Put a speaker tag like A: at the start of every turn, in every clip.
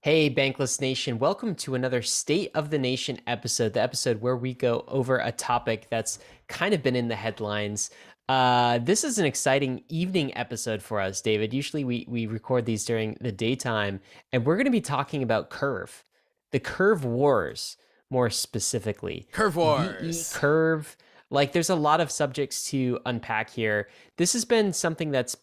A: Hey, Bankless Nation, welcome to another State of the Nation episode, the episode where we go over a topic that's kind of been in the headlines. This is an exciting evening episode for us, David. Usually we record these during the daytime, and we're going to be talking about Curve, the Curve Wars, more specifically.
B: Curve Wars.
A: Curve. Like, there's a lot of subjects to unpack here. This has been something that's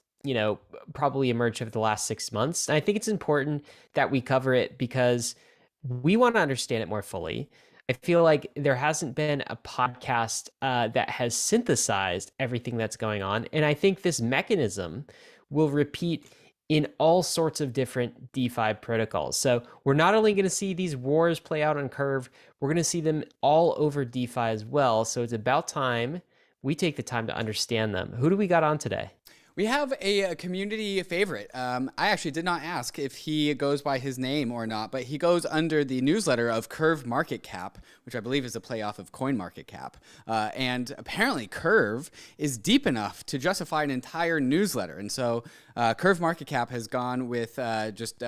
A: probably emerged over the last 6 months. And I think it's important that we cover it because we want to understand it more fully. I feel like there hasn't been a podcast that has synthesized everything that's going on. And I think this mechanism will repeat in all sorts of different DeFi protocols. So we're not only going to see these wars play out on Curve, we're going to see them all over DeFi as well. So it's about time we take the time to understand them. Who do we got on today?
B: We have a community favorite. I actually did not ask if he goes by his name or not, but he goes under the newsletter of CurveMarketCap, which I believe is a playoff of CoinMarketCap. And apparently Curve is deep enough to justify an entire newsletter. And so CurveMarketCap has gone with just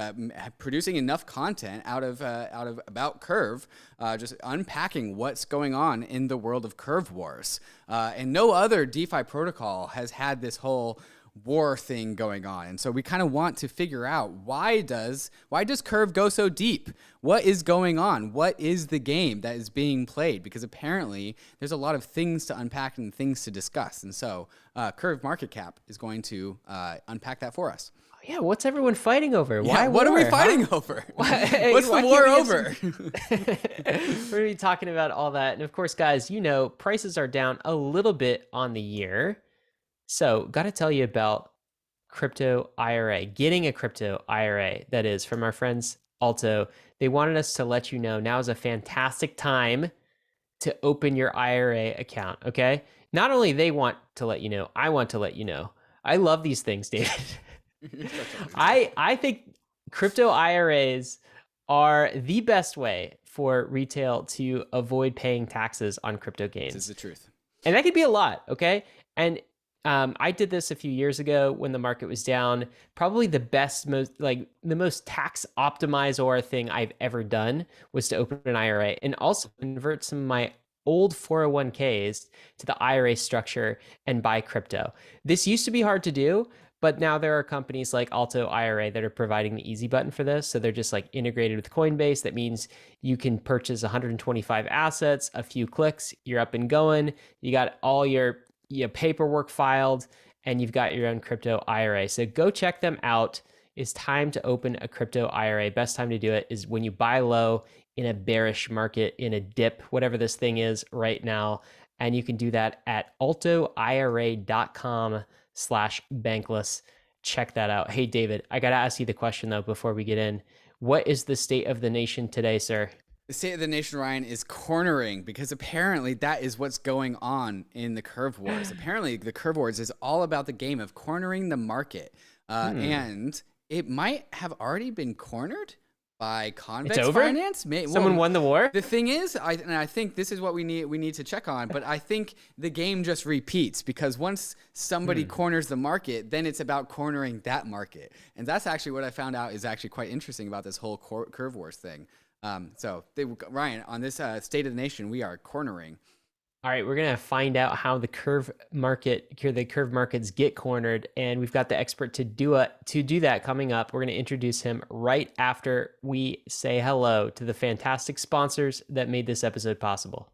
B: producing enough content out of about Curve, just unpacking what's going on in the world of Curve Wars. And no other DeFi protocol has had this whole war thing going on. And so we kind of want to figure out why does Curve go so deep? What is going on? What is the game that is being played? Because apparently there's a lot of things to unpack and things to discuss. And so CurveMarketCap is going to unpack that for us.
A: Yeah, what's everyone fighting over?
B: Why? Yeah, what are we fighting over? What's the war over?
A: We're going to be talking about all that. And of course, guys, prices are down a little bit on the year. So got to tell you about crypto IRA, getting a crypto IRA, that is, from our friends ALTO. They wanted us to let you know now is a fantastic time to open your IRA account, okay? Not only they want to let you know, I want to let you know. I love these things, David. I think crypto IRAs are the best way for retail to avoid paying taxes on crypto gains.
B: This is the truth.
A: And that could be a lot, okay? And I did this a few years ago when the market was down. Probably the most tax optimized thing I've ever done was to open an IRA and also convert some of my old 401ks to the IRA structure and buy crypto. This used to be hard to do, but now there are companies like ALTO IRA that are providing the easy button for this. So they're just like integrated with Coinbase. That means you can purchase 125 assets, a few clicks, you're up and going. You got all your paperwork filed, and you've got your own crypto IRA. So go check them out. It's time to open a crypto IRA. Best time to do it is when you buy low in a bearish market, in a dip, whatever this thing is right now. And you can do that at altoira.com/bankless. Check that out. Hey, David, I got to ask you the question though, before we get in. What is the state of the nation today, sir?
B: The state of the nation, Ryan, is cornering because apparently that is what's going on in the Curve Wars. Apparently the Curve Wars is all about the game of cornering the market. And it might have already been cornered by Convex Finance.
A: Someone won the war?
B: The thing is, I think this is what we need to check on, but I think the game just repeats because once somebody corners the market, then it's about cornering that market. And that's actually what I found out is actually quite interesting about this whole Curve Wars thing. Ryan, on this State of the Nation, we are cornering.
A: All right, we're gonna find out how the curve markets get cornered, and we've got the expert to do that coming up. We're gonna introduce him right after we say hello to the fantastic sponsors that made this episode possible.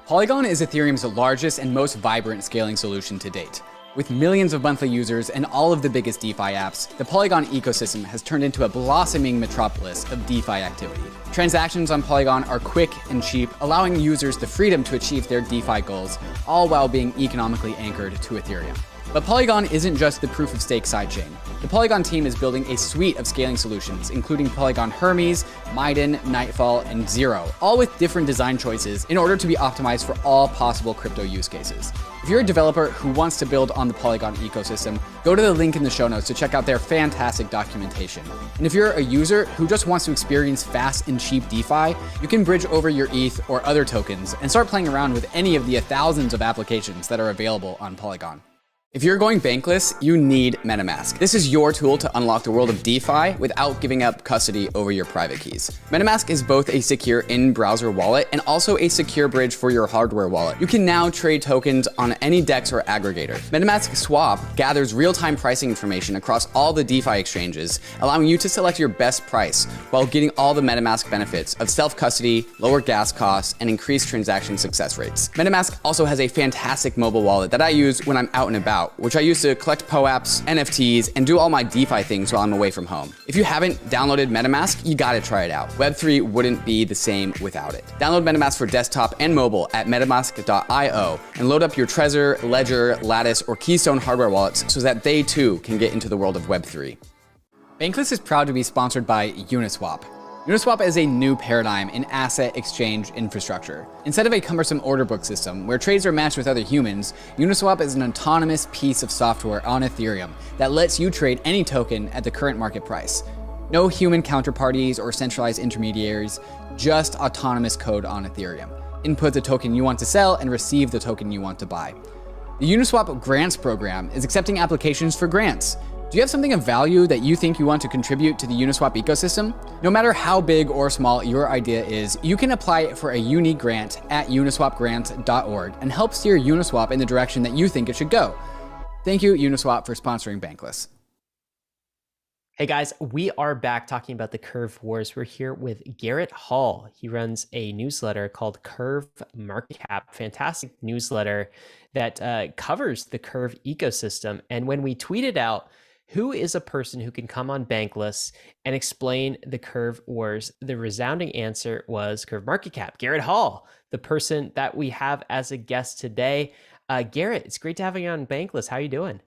B: Polygon is Ethereum's largest and most vibrant scaling solution to date. With millions of monthly users and all of the biggest DeFi apps, the Polygon ecosystem has turned into a blossoming metropolis of DeFi activity. Transactions on Polygon are quick and cheap, allowing users the freedom to achieve their DeFi goals, all while being economically anchored to Ethereum. But Polygon isn't just the proof-of-stake sidechain. The Polygon team is building a suite of scaling solutions, including Polygon Hermes, Maiden, Nightfall, and Zero, all with different design choices in order to be optimized for all possible crypto use cases. If you're a developer who wants to build on the Polygon ecosystem, go to the link in the show notes to check out their fantastic documentation. And if you're a user who just wants to experience fast and cheap DeFi, you can bridge over your ETH or other tokens and start playing around with any of the thousands of applications that are available on Polygon. If you're going bankless, you need MetaMask. This is your tool to unlock the world of DeFi without giving up custody over your private keys. MetaMask is both a secure in-browser wallet and also a secure bridge for your hardware wallet. You can now trade tokens on any DEX or aggregator. MetaMask Swap gathers real-time pricing information across all the DeFi exchanges, allowing you to select your best price while getting all the MetaMask benefits of self-custody, lower gas costs, and increased transaction success rates. MetaMask also has a fantastic mobile wallet that I use when I'm out and about, which I use to collect POAPs, NFTs, and do all my DeFi things while I'm away from home. If you haven't downloaded MetaMask, you gotta try it out. Web3 wouldn't be the same without it. Download MetaMask for desktop and mobile at metamask.io and load up your Trezor, Ledger, Lattice, or Keystone hardware wallets so that they too can get into the world of Web3. Bankless is proud to be sponsored by Uniswap. Uniswap is a new paradigm in asset exchange infrastructure. Instead of a cumbersome order book system where trades are matched with other humans, Uniswap is an autonomous piece of software on Ethereum that lets you trade any token at the current market price. No human counterparties or centralized intermediaries, just autonomous code on Ethereum. Input the token you want to sell and receive the token you want to buy. The Uniswap Grants program is accepting applications for grants. Do you have something of value that you think you want to contribute to the Uniswap ecosystem? No matter how big or small your idea is, you can apply for a uni grant at uniswapgrants.org and help steer Uniswap in the direction that you think it should go. Thank you, Uniswap, for sponsoring Bankless.
A: Hey guys, we are back talking about the Curve Wars. We're here with Gerrit Hall. He runs a newsletter called CurveMarketCap, fantastic newsletter that covers the Curve ecosystem. And when we tweeted out, who is a person who can come on Bankless and explain the Curve Wars, the resounding answer was CurveMarketCap. Gerrit Hall, the person that we have as a guest today. Gerrit, it's great to have you on Bankless. How are you doing?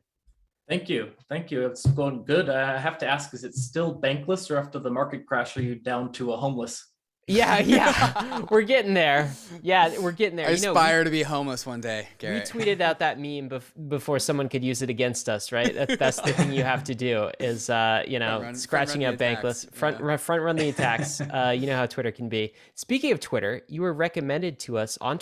C: Thank you. Thank you. It's going good. I have to ask, is it still bankless, or after the market crash, are you down to a homeless?
A: Yeah, we're getting there. Yeah, we're getting there.
B: I aspire to be homeless one day, Gerrit.
A: We tweeted out that meme before someone could use it against us, right? That's the thing you have to do is, scratching out Bankless, front run the attacks. You know how Twitter can be. Speaking of Twitter, you were recommended to us on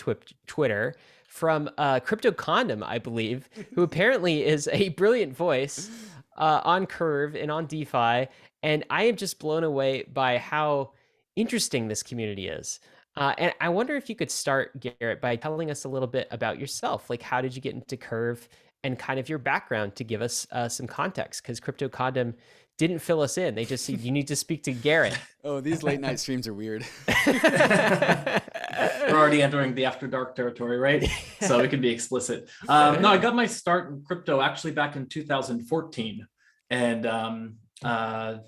A: Twitter from Crypto Condom, I believe, who apparently is a brilliant voice on Curve and on DeFi. And I am just blown away by how interesting this community is. And I wonder if you could start, Gerrit, by telling us a little bit about yourself. Like, how did you get into Curve and kind of your background to give us some context? Because Crypto Condom didn't fill us in. They just said, you need to speak to Gerrit.
B: Oh, these late night streams are weird.
C: We're already entering the after dark territory, right? So we can be explicit. No, I got my start in crypto actually back in 2014. And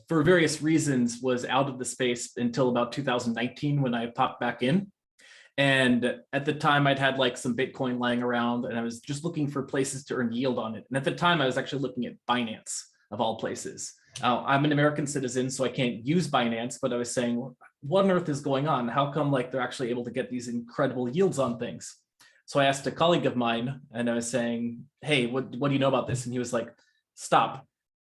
C: for various reasons was out of the space until about 2019 when I popped back in. And at the time I'd had like some Bitcoin lying around and I was just looking for places to earn yield on it. And at the time I was actually looking at Binance of all places. I'm an American citizen, so I can't use Binance, but I was saying, what on earth is going on? How come like they're actually able to get these incredible yields on things? So I asked a colleague of mine and I was saying, hey, what do you know about this? And he was like, stop.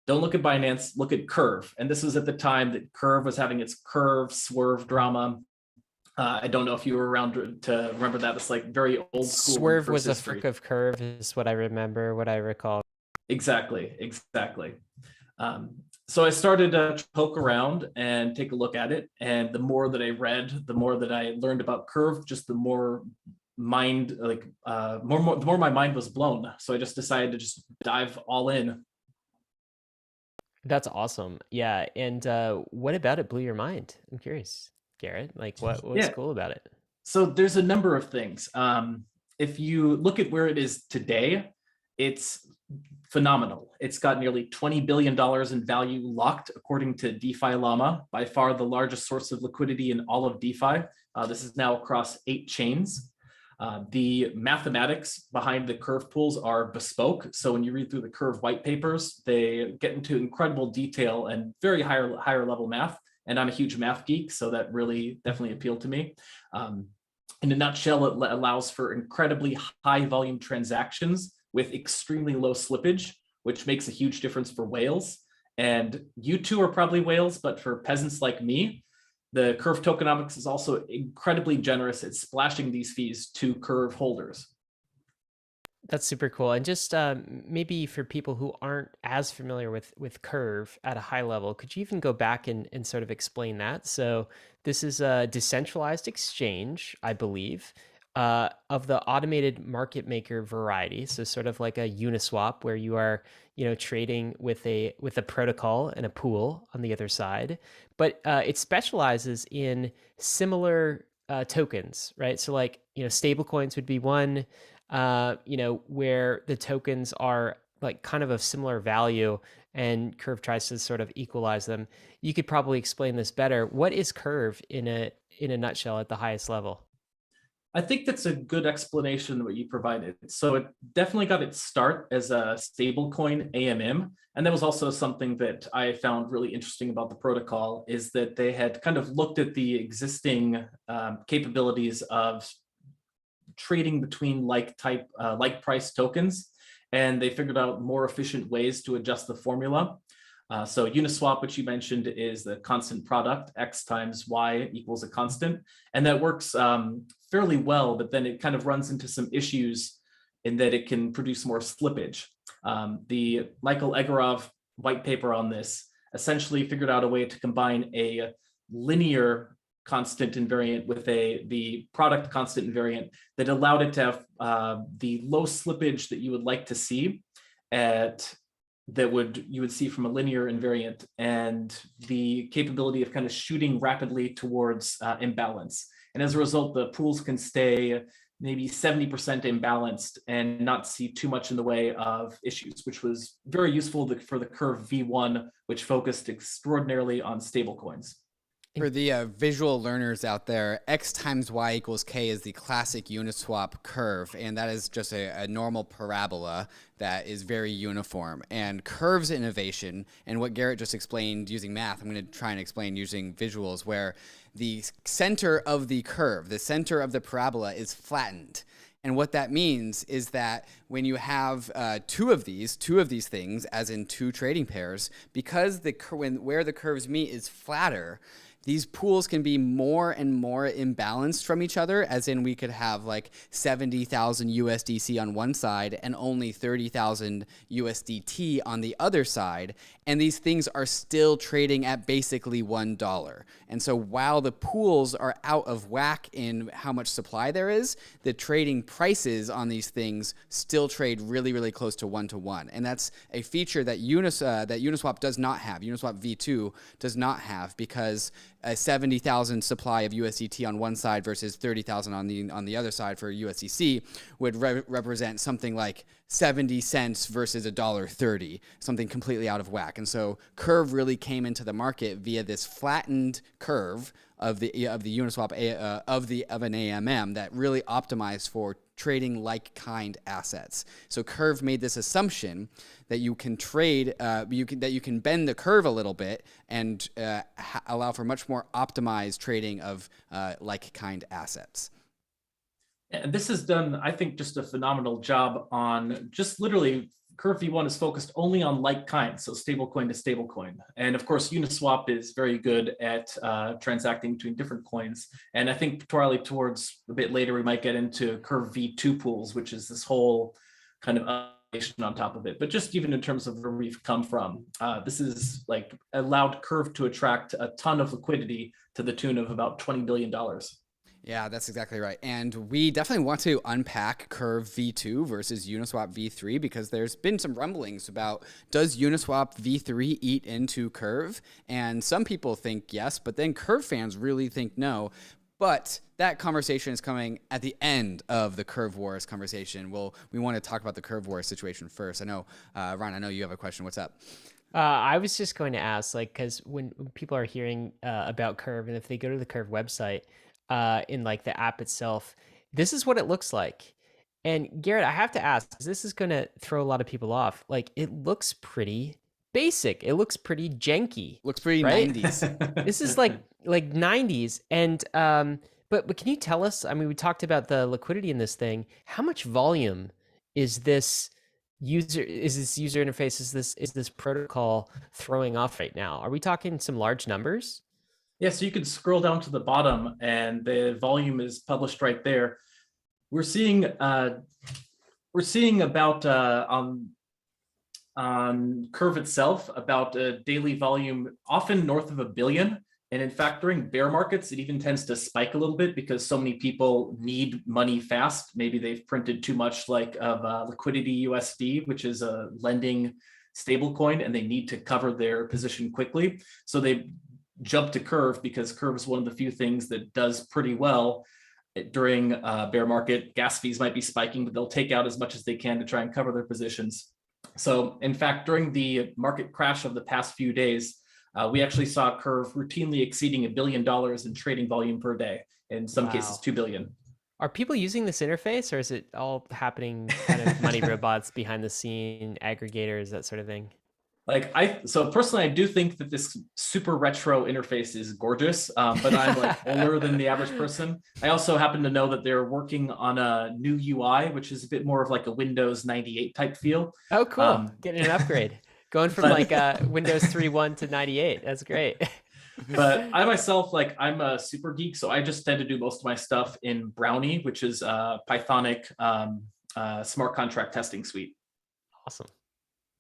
C: Don't look at Binance, look at Curve. And this was at the time that Curve was having its Curve swerve drama. I don't know if you were around to remember that. It's like very old school.
A: Swerve was a frick of Curve is what I remember, what I recall.
C: Exactly. So I started to poke around and take a look at it. And the more that I read, the more that I learned about Curve, just the more the more my mind was blown. So I just decided to just dive all in.
A: That's awesome. Yeah. And what about it blew your mind? I'm curious, Gerrit. Like, what's cool about it?
C: So there's a number of things. If you look at where it is today, it's phenomenal. It's got nearly $20 billion in value locked, according to DeFi Llama, by far the largest source of liquidity in all of DeFi. This is now across 8 chains. The mathematics behind the Curve pools are bespoke. So when you read through the Curve white papers, they get into incredible detail and very higher level math. And I'm a huge math geek, so that really definitely appealed to me. In a nutshell, it allows for incredibly high volume transactions with extremely low slippage, which makes a huge difference for whales. And you two are probably whales, but for peasants like me, the Curve tokenomics is also incredibly generous at splashing these fees to Curve holders.
A: That's super cool. And just maybe for people who aren't as familiar with Curve at a high level, could you even go back and sort of explain that? So this is a decentralized exchange, I believe, of the automated market maker variety. So sort of like a Uniswap, where you are, trading with a protocol and a pool on the other side. But it specializes in similar tokens, right? So like, stable coins would be one, where the tokens are like kind of similar value, and Curve tries to sort of equalize them. You could probably explain this better. What is Curve in a nutshell at the highest level?
C: I think that's a good explanation what you provided. So it definitely got its start as a stablecoin AMM. And that was also something that I found really interesting about the protocol, is that they had kind of looked at the existing capabilities of trading between like price tokens, and they figured out more efficient ways to adjust the formula. So Uniswap, which you mentioned, is the constant product, X times Y equals a constant. And that works fairly well, but then it kind of runs into some issues in that it can produce more slippage. The Michael Egorov white paper on this essentially figured out a way to combine a linear constant invariant with the product constant invariant that allowed it to have the low slippage that you would like to see you would see from a linear invariant, and the capability of kind of shooting rapidly towards imbalance. And as a result, the pools can stay maybe 70% imbalanced and not see too much in the way of issues, which was very useful for the Curve V1, which focused extraordinarily on stablecoins.
B: For the visual learners out there, X times Y equals K is the classic Uniswap curve, and that is just a normal parabola that is very uniform. And Curve's innovation, and what Gerrit just explained using math, I'm going to try and explain using visuals, where the center of the curve, the center of the parabola, is flattened. And what that means is that when you have two of these things, as in two trading pairs, because where the curves meet is flatter, these pools can be more and more imbalanced from each other, as in we could have like 70,000 USDC on one side and only 30,000 USDT on the other side. And these things are still trading at basically $1. And so while the pools are out of whack in how much supply there is, the trading prices on these things still trade really, really close to 1-to-1. And that's a feature that Uniswap does not have. Uniswap V2 does not have, because a 70,000 supply of USDT on one side versus 30,000 on the other side for USDC would represent something like 70 cents versus $1.30, something completely out of whack. And so Curve really came into the market via this flattened curve of the Uniswap of an AMM that really optimized for trading like-kind assets. So Curve made this assumption that you can trade, that you can bend the curve a little bit and allow for much more optimized trading of like-kind assets.
C: And this has done, I think, just a phenomenal job on just literally Curve V1 is focused only on like kind, so stablecoin to stablecoin. And of course, Uniswap is very good at transacting between different coins. And I think probably towards a bit later, we might get into Curve V2 pools, which is this whole kind of on top of it. But just even in terms of where we've come from, this is like allowed Curve to attract a ton of liquidity to the tune of about $20 billion.
B: Yeah, that's exactly right. And we definitely want to unpack Curve V2 versus Uniswap V3, because there's been some rumblings about, does Uniswap V3 eat into Curve? And some people think yes, but then Curve fans really think no. But that conversation is coming at the end of the Curve Wars conversation. We want to talk about the Curve Wars situation first. I know, Ryan, I know you have a question. What's up?
A: I was just going to ask, like, because when people are hearing about Curve, and if they go to the Curve website, in like the app itself, this is what it looks like. And Gerrit, I have to ask, this is going to throw a lot of people off. Like, it looks pretty basic. It looks pretty janky.
B: Looks pretty
A: right?
B: 90s.
A: This is like 90s. And but can you tell us? I mean, we talked about the liquidity in this thing. How much volume is this user interface? Is this protocol throwing off right now? Are we talking some large numbers?
C: Yeah, so you can scroll down to the bottom and the volume is published right there. We're seeing we're seeing about on Curve itself about a daily volume often north of 1 billion. And in fact, during bear markets, it even tends to spike a little bit because so many people need money fast. Maybe they've printed too much of liquidity USD, which is a lending stable coin, and they need to cover their position quickly. So they jump to Curve because Curve is one of the few things that does pretty well during bear market. Gas fees might be spiking, but they'll take out as much as they can to try and cover their positions. So in fact, during the market crash of the past few days, we actually saw Curve routinely exceeding $1 billion in trading volume per day, in some cases 2 billion.
A: Are people using this interface, or is it all happening kind of money robots behind the scene, aggregators, that sort of thing?
C: So personally, I do think that this super retro interface is gorgeous, but I'm like older than the average person. I also happen to know that they're working on a new UI, which is a bit more of like a Windows 98 type feel.
A: Oh, cool. Getting an upgrade. Going from Windows 3.1 to 98. That's great.
C: But I myself, I'm a super geek, so I just tend to do most of my stuff in Brownie, which is a Pythonic smart contract testing suite.
A: Awesome.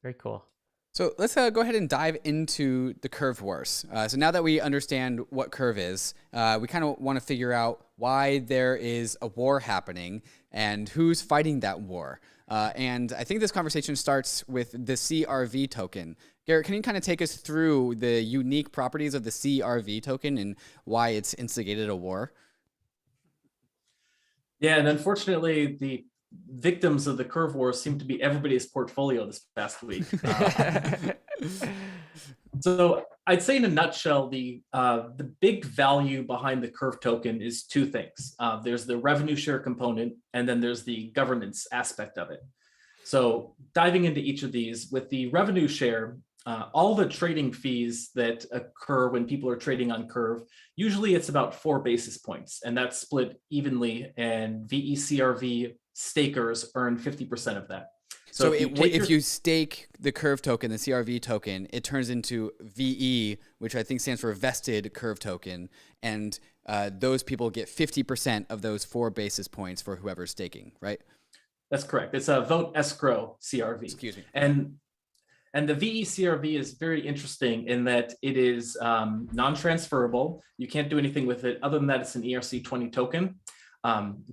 A: Very cool.
B: So let's go ahead and dive into the Curve wars. So now that we understand what Curve is, we kind of want to figure out why there is a war happening and who's fighting that war. And I think this conversation starts with the CRV token. Gerrit, can you kind of take us through the unique properties of the CRV token and why it's instigated a war?
C: Yeah, and unfortunately, the victims of the Curve wars seem to be everybody's portfolio this past week. So I'd say in a nutshell, the big value behind the Curve token is two things. There's the revenue share component, and then there's the governance aspect of it. So diving into each of these, with the revenue share, all the trading fees that occur when people are trading on Curve, usually it's about 4 basis points, and that's split evenly, and VECRV stakers earn 50% of that.
B: So if you stake the Curve token, the CRV token, it turns into VE, which I think stands for vested Curve token, and those people get 50% of those 4 basis points for whoever's staking, right?
C: That's correct. It's a vote escrow CRV.
B: Excuse me.
C: And the VECRV is very interesting in that it is non-transferable. You can't do anything with it other than that it's an ERC20 token.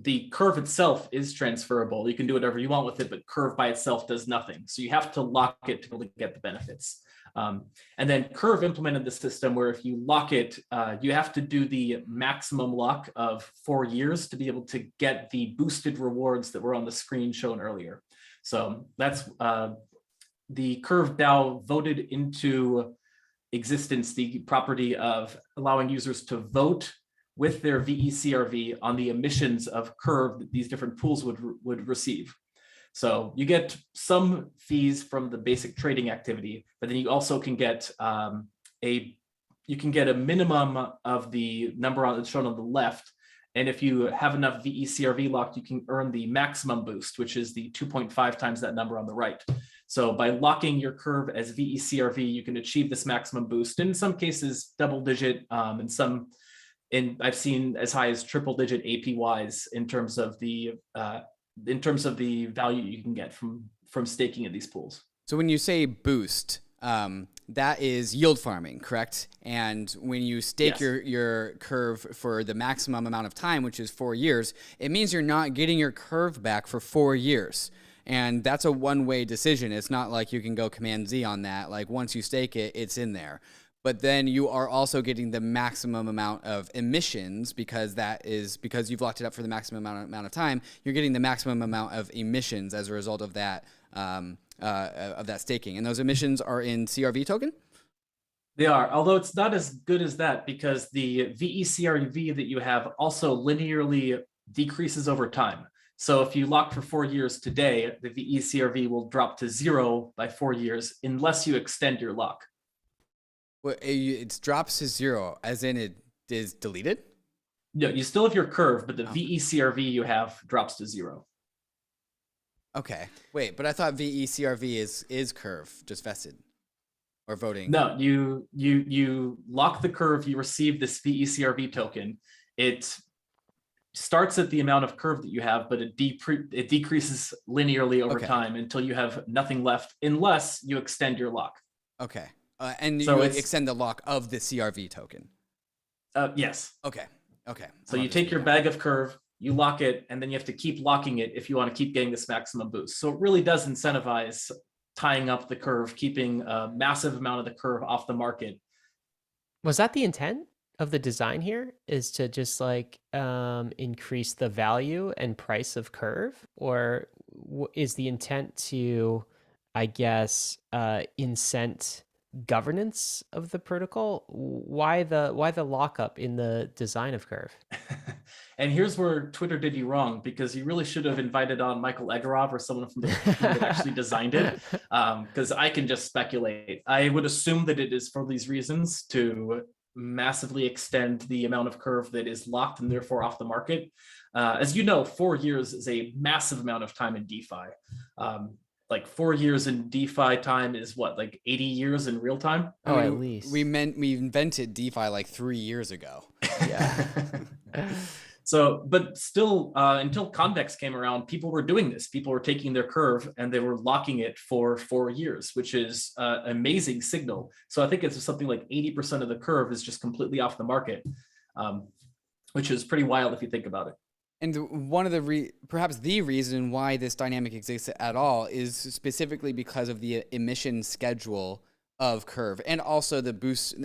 C: The Curve itself is transferable. You can do whatever you want with it, but Curve by itself does nothing. So you have to lock it to be able to get the benefits. And then Curve implemented the system where if you lock it, you have to do the maximum lock of 4 years to be able to get the boosted rewards that were on the screen shown earlier. So that's the Curve DAO voted into existence the property of allowing users to vote with their VECRV on the emissions of Curve that these different pools would receive. So you get some fees from the basic trading activity, but then you also can get a minimum of the number shown on the left. And if you have enough VECRV locked, you can earn the maximum boost, which is the 2.5 times that number on the right. So by locking your Curve as VECRV, you can achieve this maximum boost. In some cases, double digit, and I've seen as high as triple digit APYs in terms of the value you can get from staking in these pools.
B: So when you say boost, that is yield farming, correct? And when you stake your Curve for the maximum amount of time, which is 4 years, it means you're not getting your Curve back for 4 years. And that's a one-way decision. It's not like you can go Command Z on that. Like once you stake it, it's in there. But then you are also getting the maximum amount of emissions because you've locked it up for the maximum amount of time. You're getting the maximum amount of emissions as a result of that staking. And those emissions are in CRV token?
C: They are, although it's not as good as that because the VECRV that you have also linearly decreases over time. So if you lock for 4 years today, the VECRV will drop to 0 by 4 years unless you extend your lock.
B: Well, it drops to 0, as in it is deleted?
C: No, you still have your Curve, but the VECRV you have drops to 0.
B: Okay, wait, but I thought VECRV is Curve, just vested or voting.
C: No, you lock the Curve, you receive this VECRV token. It starts at the amount of curve that you have, but it decreases linearly over time until you have nothing left, unless you extend your lock.
B: Okay. And
C: So
B: you
C: it's
B: extend the lock of the CRV token.
C: yes.
B: Okay. Okay.
C: So you take your bag of curve, you lock it, and then you have to keep locking it if you want to keep getting this maximum boost. So it really does incentivize tying up the curve, keeping a massive amount of the curve off the market.
A: Was that the intent of the design here, is to just like increase the value and price of curve? Or is the intent to, I guess, incent governance of the protocol? Why the lockup in the design of curve?
C: And here's where Twitter did you wrong, because you really should have invited on Michael Egorov or someone from the team that actually designed it, because I can just speculate. I would assume that it is for these reasons, to massively extend the amount of curve that is locked and therefore off the market. As you know, 4 years is a massive amount of time in DeFi. Like 4 years in DeFi time is what, like 80 years in real time?
A: Oh, at least.
B: We invented DeFi like 3 years ago.
A: Yeah.
C: So, but still, until Convex came around, people were doing this. People were taking their curve and they were locking it for 4 years, which is an amazing signal. So I think it's something like 80% of the curve is just completely off the market, which is pretty wild if you think about it.
B: And one of the perhaps the reason why this dynamic exists at all is specifically because of the emission schedule of Curve, and also the boost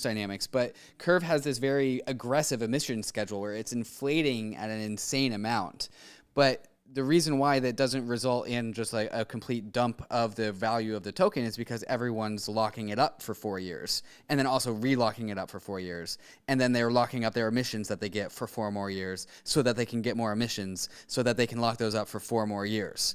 B: dynamics. But Curve has this very aggressive emission schedule where it's inflating at an insane amount. But the reason why that doesn't result in just like a complete dump of the value of the token is because everyone's locking it up for 4 years, and then also relocking it up for 4 years, and then they're locking up their emissions that they get for 4 more years, so that they can get more emissions, so that they can lock those up for 4 more years.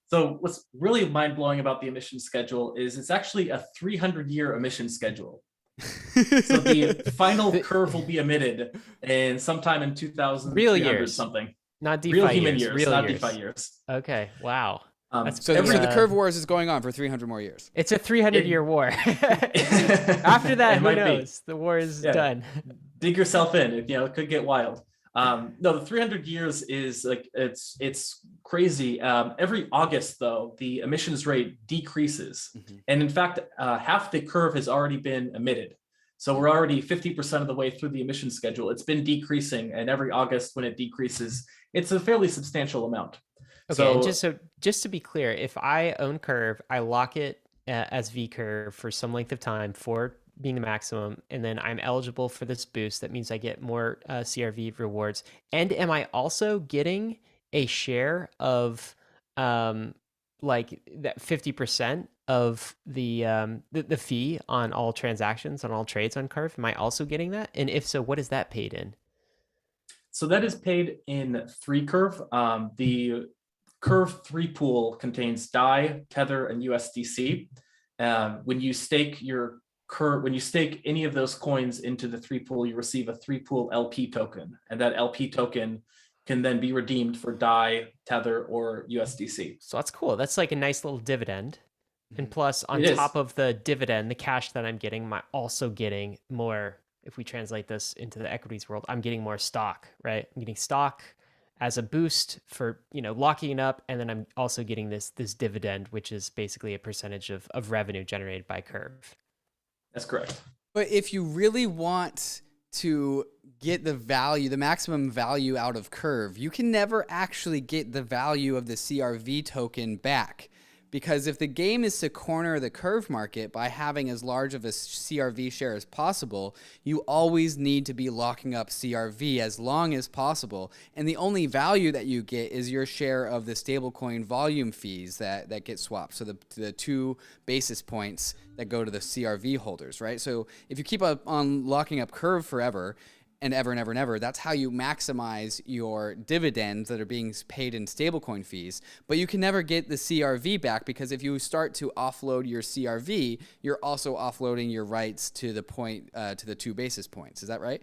C: So what's really mind-blowing about the emission schedule is it's actually a 300-year emission schedule. So the final curve will be emitted in sometime in 2000
A: real years
C: something.
A: Not DeFi
C: real human years,
A: real
C: not
A: years.
C: DeFi years.
A: Okay, wow.
B: So the Curve Wars is going on for 300 more years.
A: It's a 300-year war. After that, who knows? The war is done.
C: Dig yourself in. It could get wild. No, the 300 years is like, it's crazy. Every August, though, the emissions rate decreases. Mm-hmm. And in fact, half the curve has already been emitted. So we're already 50% of the way through the emission schedule. It's been decreasing, and every August when it decreases, it's a fairly substantial amount.
A: Okay, and just to be clear, if I own Curve, I lock it as V Curve for some length of time for being the maximum, and then I'm eligible for this boost. That means I get more CRV rewards. And am I also getting a share of like that 50% of the fee on all transactions, on all trades on Curve? Am I also getting that? And if so, what is that paid in?
C: So that is paid in 3 Curve. The Curve 3 pool contains DAI, Tether, and USDC. When you stake any of those coins into the 3 pool, you receive a 3 pool LP token, and that LP token can then be redeemed for DAI, Tether, or USDC.
A: So that's cool. That's like a nice little dividend. And plus, on top of the dividend, the cash that I'm getting, I'm also getting more. If we translate this into the equities world, I'm getting more stock, right? I'm getting stock as a boost for locking it up, and then I'm also getting this dividend, which is basically a percentage of revenue generated by Curve.
C: That's correct.
B: But if you really want to get the maximum value out of Curve, you can never actually get the value of the CRV token back. Because if the game is to corner the Curve market by having as large of a CRV share as possible, you always need to be locking up CRV as long as possible. And the only value that you get is your share of the stablecoin volume fees that get swapped. So the 2 basis points that go to the CRV holders, right? So if you keep on locking up Curve forever, and ever and ever and ever, that's how you maximize your dividends that are being paid in stablecoin fees. But you can never get the CRV back, because if you start to offload your CRV, you're also offloading your rights to the 2 basis points. Is that right?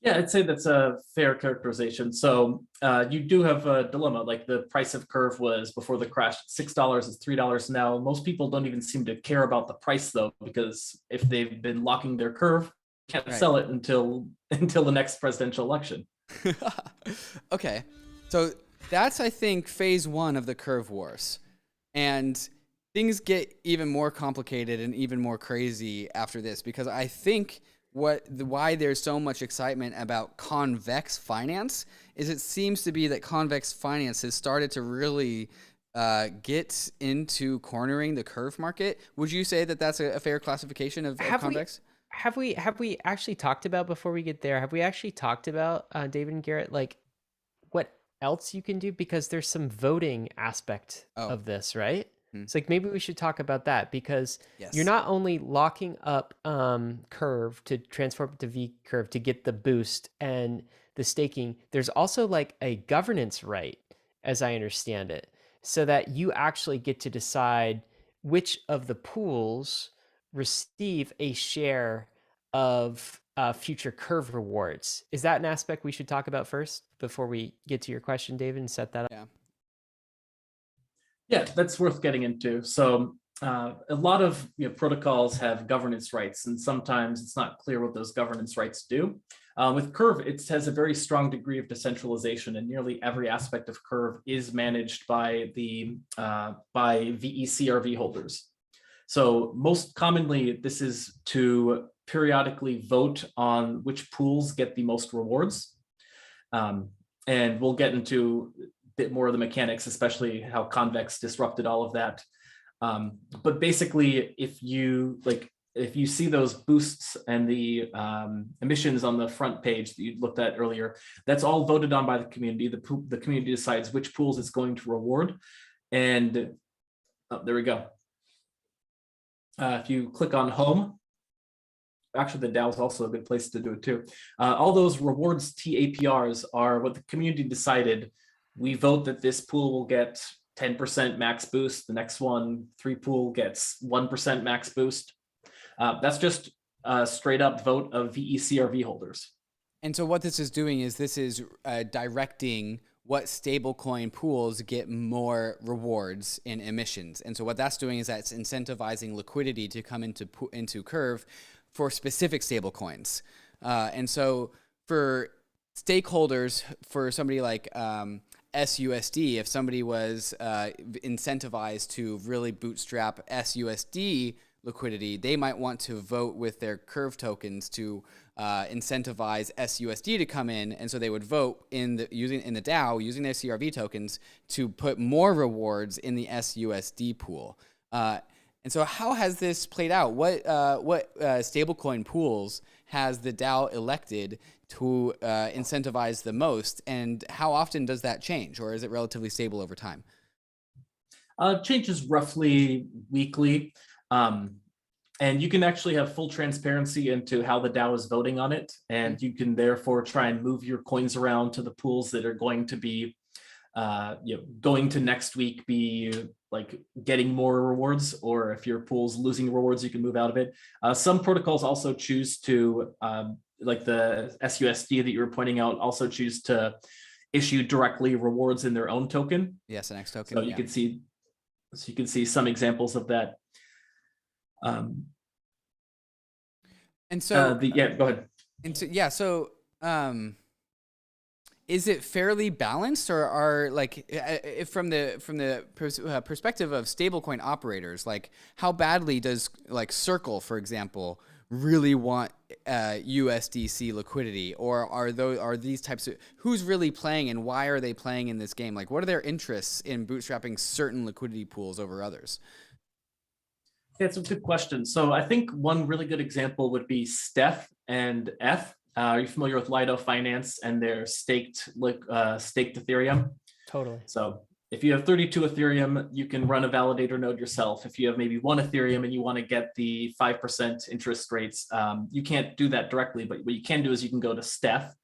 C: Yeah, I'd say that's a fair characterization. So you do have a dilemma. Like, the price of Curve was, before the crash, $6. It's $3 now. Most people don't even seem to care about the price, though, because if they've been locking their Curve, can't sell it until the next presidential election.
B: Okay, so that's, I think, phase one of the curve wars, and things get even more complicated and even more crazy after this, because I think why there's so much excitement about Convex Finance is it seems to be that Convex Finance has started to really get into cornering the curve market. Would you say that that's a fair classification of Convex?
A: Have we actually talked about, before we get there, have we actually talked about David and Garrett, like what else you can do? Because there's some voting aspect
B: Oh,
A: of this, right? It's like, maybe we should talk about that, because you're
B: yes.
A: not only locking up curve to transform to V curve to get the boost and the staking, there's also like a governance right, as I understand it, so that you actually get to decide which of the pools receive a share of future curve rewards. Is that an aspect we should talk about first before we get to your question, David, and set that up?
B: Yeah.
C: Yeah, that's worth getting into. So a lot of protocols have governance rights, and sometimes it's not clear what those governance rights do. With Curve, it has a very strong degree of decentralization, and nearly every aspect of Curve is managed by the VECRV holders. So most commonly, this is to periodically vote on which pools get the most rewards. And we'll get into bit more of the mechanics, especially how Convex disrupted all of that. But basically, if you see those boosts and the emissions on the front page that you looked at earlier, that's all voted on by the community. The community decides which pools it's going to reward. And there we go. If you click on home, actually the DAO is also a good place to do it too. All those rewards TAPRs are what the community decided. We vote that this pool will get 10% max boost. The next one, 3 pool, gets 1% max boost. That's just a straight up vote of VECRV holders.
B: And so what this is doing is this is directing what stablecoin pools get more rewards in emissions. And so what that's doing is that's incentivizing liquidity to come into Curve for specific stablecoins. And so for stakeholders, for somebody like SUSD, if somebody was incentivized to really bootstrap SUSD liquidity, they might want to vote with their Curve tokens to incentivize SUSD to come in, and so they would vote in the DAO using their CRV tokens to put more rewards in the SUSD pool. And so, how has this played out? What stablecoin pools has the DAO elected to incentivize the most, and how often does that change, or is it relatively stable over time?
C: Changes roughly weekly. And you can actually have full transparency into how the DAO is voting on it. And you can therefore try and move your coins around to the pools that are going to be, going to next week be like getting more rewards, or if your pool's losing rewards, you can move out of it. Some protocols also choose to, like the SUSD that you were pointing out, also choose to issue directly rewards in their own token.
B: Yes, an X token.
C: So you can see some examples of that.
B: And so
C: go ahead.
B: And so is it fairly balanced, or are like from the perspective of stablecoin operators, like how badly does like Circle, for example, really want USDC liquidity, or are these types of, who's really playing and why are they playing in this game? Like, what are their interests in bootstrapping certain liquidity pools over others?
C: Yeah, it's a good question. So I think one really good example would be Steph and F. Are you familiar with Lido Finance and their staked Ethereum?
A: Totally.
C: So if you have 32 Ethereum, you can run a validator node yourself. If you have maybe 1 Ethereum and you want to get the 5% interest rates, you can't do that directly. But what you can do is you can go to Steph,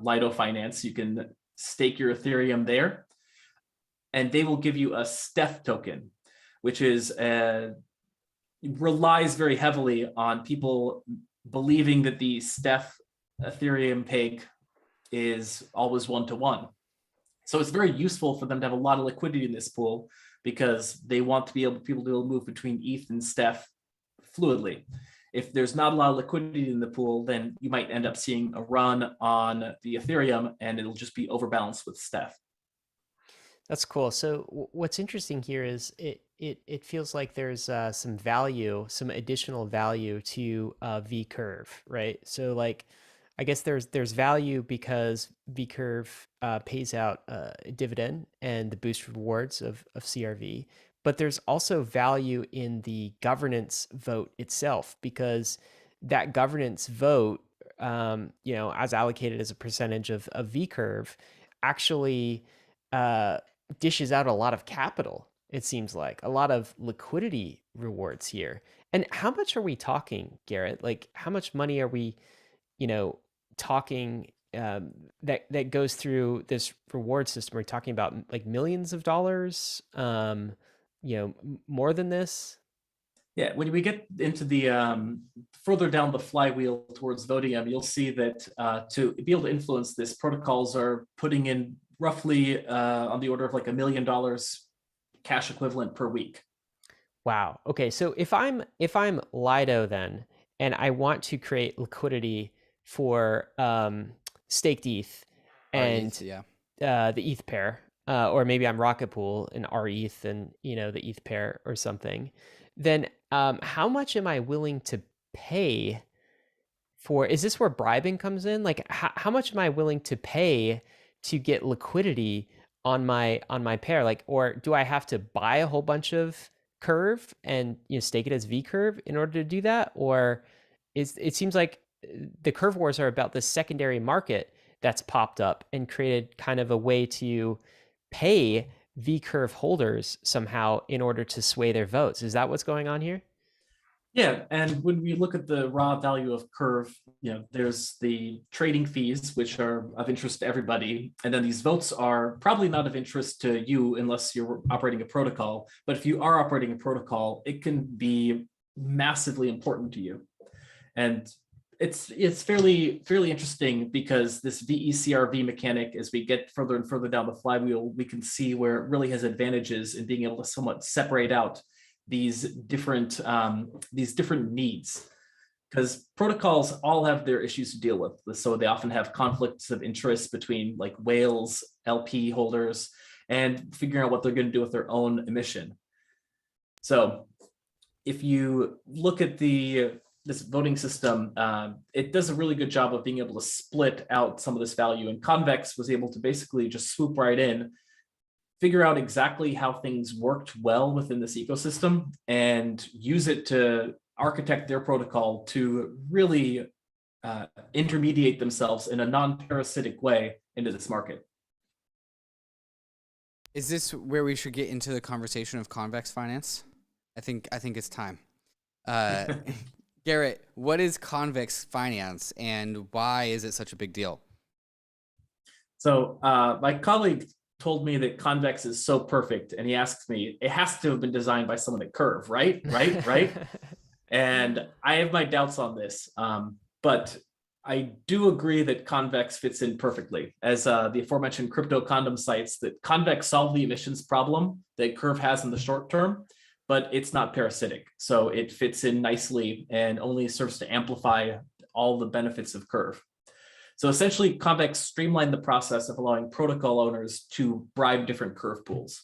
C: Lido Finance. You can stake your Ethereum there, and they will give you a Steph token, which is relies very heavily on people believing that the Steph Ethereum peg is always 1-to-1. So it's very useful for them to have a lot of liquidity in this pool, because they want to be able people to move between ETH and Steph fluidly. If there's not a lot of liquidity in the pool, then you might end up seeing a run on the Ethereum and it'll just be overbalanced with Steph.
A: That's cool. So what's interesting here is it feels like there's some value, some additional value to V curve, right? So like, I guess there's value because V curve pays out a dividend and the boost rewards of CRV, but there's also value in the governance vote itself because that governance vote, you know, as allocated as a percentage of V curve, actually dishes out a lot of capital. It seems like a lot of liquidity rewards here. And how much are we talking, Gerrit? Like, how much money are we, you know, talking that goes through this reward system? We're talking about like millions of dollars, you know, more than this.
C: Yeah, when we get into the further down the flywheel towards voting, you'll see that to be able to influence this, protocols are putting in roughly on the order of like $1 million cash equivalent per week.
A: Wow. Okay. So if I'm Lido then, and I want to create liquidity for staked ETH and
B: ETH, yeah.
A: The ETH pair, or maybe I'm Rocket Pool and RETH and you know the ETH pair or something, then how much am I willing to pay for? Is this where bribing comes in? Like how much am I willing to pay to get liquidity on my pair? Like, or do I have to buy a whole bunch of curve and you know stake it as V curve in order to do that? Or it seems like the curve wars are about the secondary market that's popped up and created kind of a way to pay V curve holders somehow in order to sway their votes. Is that what's going on here?
C: Yeah, and when we look at the raw value of Curve, you know, there's the trading fees, which are of interest to everybody, and then these votes are probably not of interest to you unless you're operating a protocol. But if you are operating a protocol, it can be massively important to you, and it's fairly interesting because this VECRV mechanic, as we get further and further down the flywheel, we can see where it really has advantages in being able to somewhat separate out these different needs, because protocols all have their issues to deal with. So they often have conflicts of interest between like whales, LP holders, and figuring out what they're going to do with their own emission. So if you look at this voting system, it does a really good job of being able to split out some of this value. And Convex was able to basically just swoop right in, figure out exactly how things worked well within this ecosystem, and use it to architect their protocol to really intermediate themselves in a non-parasitic way into this market.
B: Is this where we should get into the conversation of Convex Finance? I think it's time. Gerrit, what is Convex Finance and why is it such a big deal?
C: So my colleague told me that Convex is so perfect, and he asked me, it has to have been designed by someone at Curve, right? And I have my doubts on this, but I do agree that Convex fits in perfectly. As the aforementioned crypto condom sites, that Convex solved the emissions problem that Curve has in the short term, but it's not parasitic. So it fits in nicely and only serves to amplify all the benefits of Curve. So essentially, Convex streamlined the process of allowing protocol owners to bribe different Curve pools.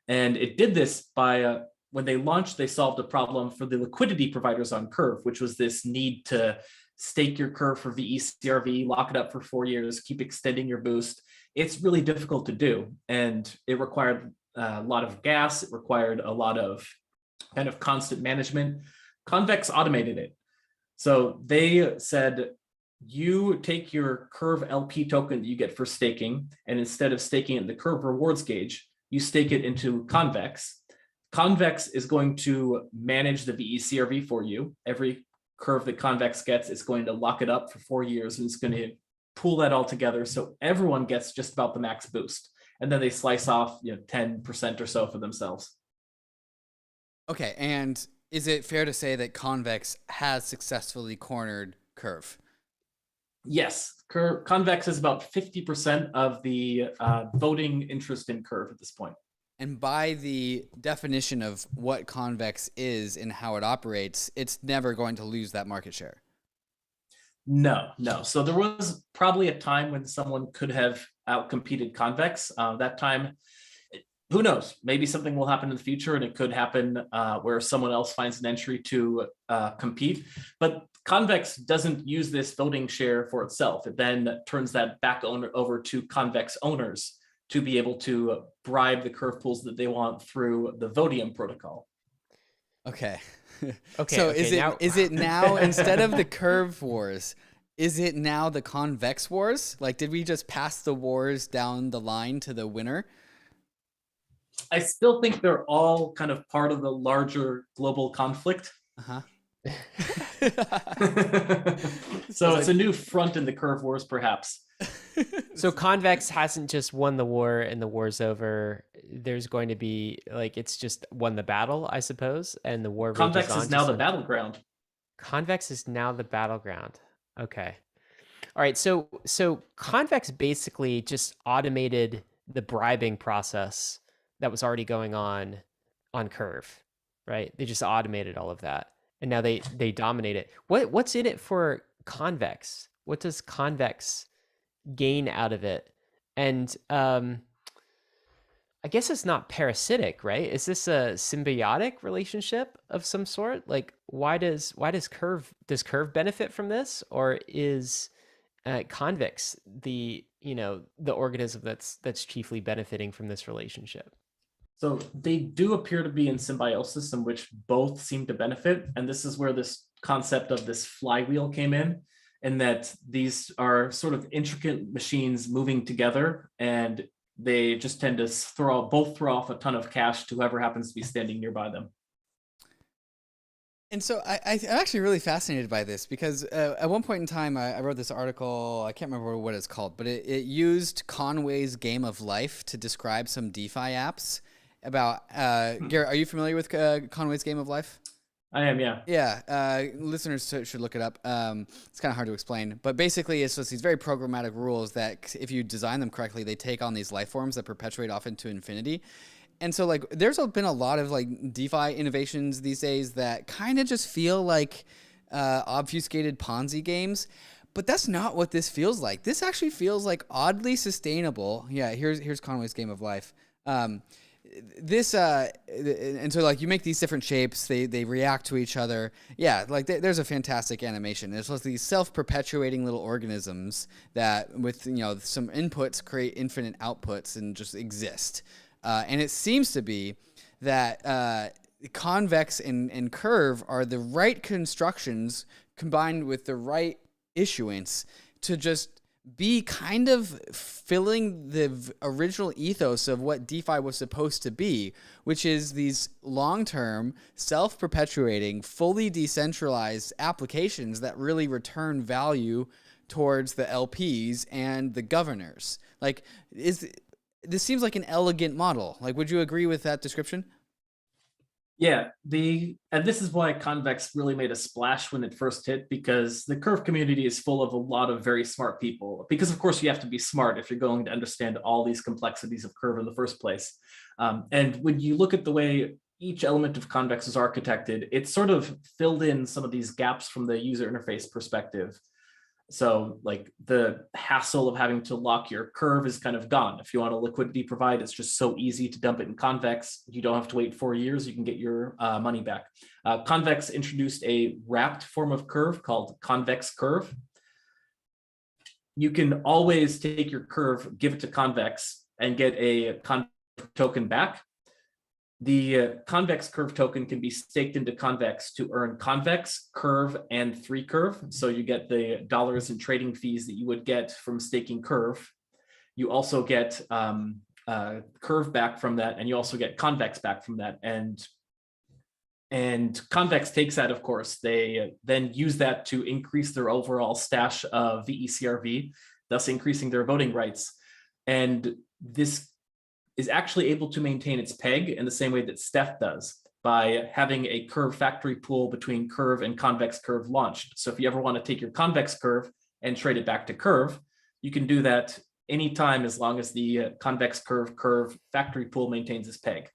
C: And it did this by, when they launched, they solved a problem for the liquidity providers on Curve, which was this need to stake your Curve for VECRV, lock it up for 4 years, keep extending your boost. It's really difficult to do. And it required a lot of gas. It required a lot of kind of constant management. Convex automated it. So they said, you take your Curve LP token that you get for staking, and instead of staking it in the Curve rewards gauge, you stake it into Convex. Convex is going to manage the VECRV for you. Every Curve that Convex gets, it's going to lock it up for 4 years, and it's going to pool that all together so everyone gets just about the max boost. And then they slice off 10% or so for themselves.
B: Okay, and is it fair to say that Convex has successfully cornered Curve?
C: Yes, Convex is about 50% of the voting interest in Curve at this point.
B: And by the definition of what Convex is and how it operates, it's never going to lose that market share.
C: No. So there was probably a time when someone could have outcompeted Convex. That time, who knows? Maybe something will happen in the future, and it could happen where someone else finds an entry to compete. But Convex doesn't use this voting share for itself. It then turns that back over to Convex owners to be able to bribe the curve pools that they want through the Vodium protocol.
B: Okay.
A: Okay.
B: So
A: okay,
B: is it now instead of the curve wars, is it now the Convex wars? Like, did we just pass the wars down the line to the winner?
C: I still think they're all kind of part of the larger global conflict.
B: Uh-huh.
C: So it's a new front in the curve wars, perhaps.
A: So Convex hasn't just won the war and the war's over. There's going to be like, it's just won the battle, I suppose, and the war
C: Convex
A: rages on.
C: is now the battleground.
A: Convex is now the battleground. Okay. All right. So Convex basically just automated the bribing process that was already going on Curve, right? They just automated all of that, and now they dominate it. What's in it for Convex? What does Convex gain out of it? And I guess it's not parasitic, right? Is this a symbiotic relationship of some sort? Like, why does Curve benefit from this, or is Convex the organism that's chiefly benefiting from this relationship?
C: So they do appear to be in symbiosis, in which both seem to benefit, and this is where this concept of this flywheel came in that these are sort of intricate machines moving together, and they just tend to throw off a ton of cash to whoever happens to be standing nearby them.
B: And so I'm actually really fascinated by this because at one point in time, I wrote this article. I can't remember what it's called, but it used Conway's Game of Life to describe some DeFi apps. About Gerrit, are you familiar with Conway's Game of Life?
C: I am, yeah.
B: Yeah, listeners should look it up. It's kind of hard to explain, but basically it's just these very programmatic rules that if you design them correctly, they take on these life forms that perpetuate off into infinity. And so like there's been a lot of like DeFi innovations these days that kind of just feel like obfuscated Ponzi games. But that's not what this feels like. This actually feels like oddly sustainable. Yeah, here's Conway's Game of Life. This and so like you make these different shapes, they react to each other. Yeah, like there's a fantastic animation. There's like these self-perpetuating little organisms that with some inputs create infinite outputs and just exist. And it seems to be that Convex and Curve are the right constructions combined with the right issuance to just be kind of filling the original ethos of what DeFi was supposed to be, which is these long-term, self-perpetuating, fully decentralized applications that really return value towards the LPs and the governors. Like, this seems like an elegant model. Like, would you agree with that description?
C: Yeah, and this is why Convex really made a splash when it first hit, because the Curve community is full of a lot of very smart people. Because of course you have to be smart if you're going to understand all these complexities of Curve in the first place. And when you look at the way each element of Convex is architected, it sort of filled in some of these gaps from the user interface perspective. So like the hassle of having to lock your Curve is kind of gone. If you want a liquidity provide, it's just so easy to dump it in Convex. You don't have to wait 4 years. You can get your money back. Convex introduced a wrapped form of Curve called Convex Curve. You can always take your Curve, give it to Convex, and get a Convex token back. The Convex Curve token can be staked into Convex to earn Convex, Curve, and 3Curve. So you get the dollars in trading fees that you would get from staking Curve. You also get Curve back from that, and you also get Convex back from that. And Convex takes that, of course. They then use that to increase their overall stash of VECRV, thus increasing their voting rights. And this is actually able to maintain its peg in the same way that Steph does, by having a Curve factory pool between Curve and Convex Curve launched. So if you ever want to take your Convex Curve and trade it back to Curve, you can do that anytime as long as the convex curve factory pool maintains its peg.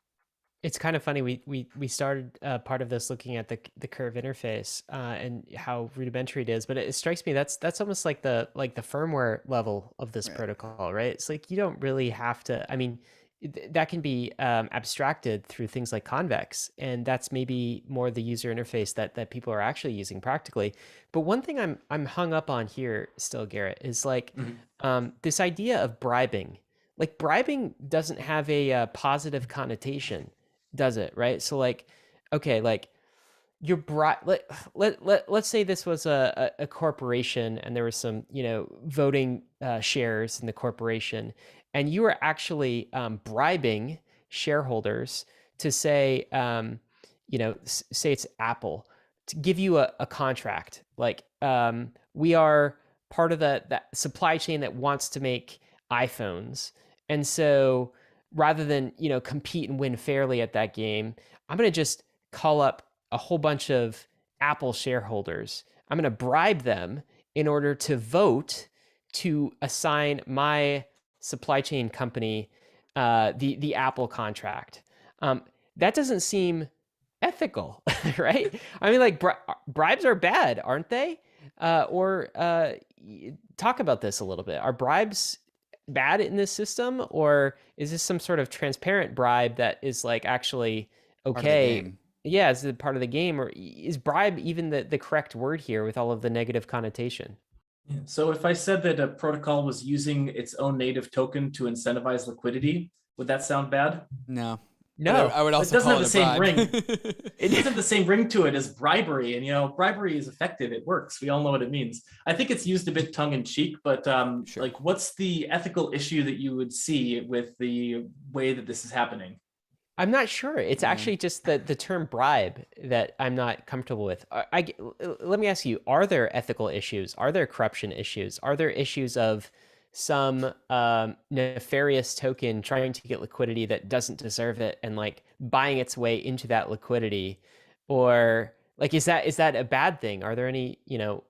A: It's kind of funny. We started part of this looking at the curve interface and how rudimentary it is, but it strikes me that's almost like the firmware level of this protocol, right? It's like you don't really have to. I mean, that can be abstracted through things like Convex, and that's maybe more the user interface that people are actually using practically. But one thing I'm hung up on here still, Gerrit, is like this idea of bribing. Like bribing doesn't have a positive connotation, does it? Right? So like, okay, like you're let's say this was a corporation and there was some voting shares in the corporation, and you were actually bribing shareholders to say say it's Apple, to give you a contract like we are part of that supply chain that wants to make iPhones, and so rather than compete and win fairly at that game, I'm going to just call up a whole bunch of Apple shareholders. I'm going to bribe them in order to vote to assign my supply chain company the Apple contract. That doesn't seem ethical, right? I mean, like bribes are bad, aren't they? Talk about this a little bit. Are bribes bad in this system, or is this some sort of transparent bribe that is like actually okay? Yeah, is it part of the game, or is bribe even the correct word here with all of the negative connotation?
C: Yeah. So if I said that a protocol was using its own native token to incentivize liquidity, would that sound bad?
B: No.
A: No,
B: I would also
C: it doesn't
B: call
C: have
B: it
C: the same
B: bribe.
C: ring. It doesn't have the same ring to it as bribery, and bribery is effective. It works. We all know what it means. I think it's used a bit tongue in cheek, but
B: Sure.
C: like, what's the ethical issue that you would see with the way that this is happening?
A: I'm not sure. It's actually just the term bribe that I'm not comfortable with. Let me ask you, are there ethical issues? Are there corruption issues? Are there issues of some nefarious token trying to get liquidity that doesn't deserve it and like buying its way into that liquidity? Or like, is that a bad thing? Are there any,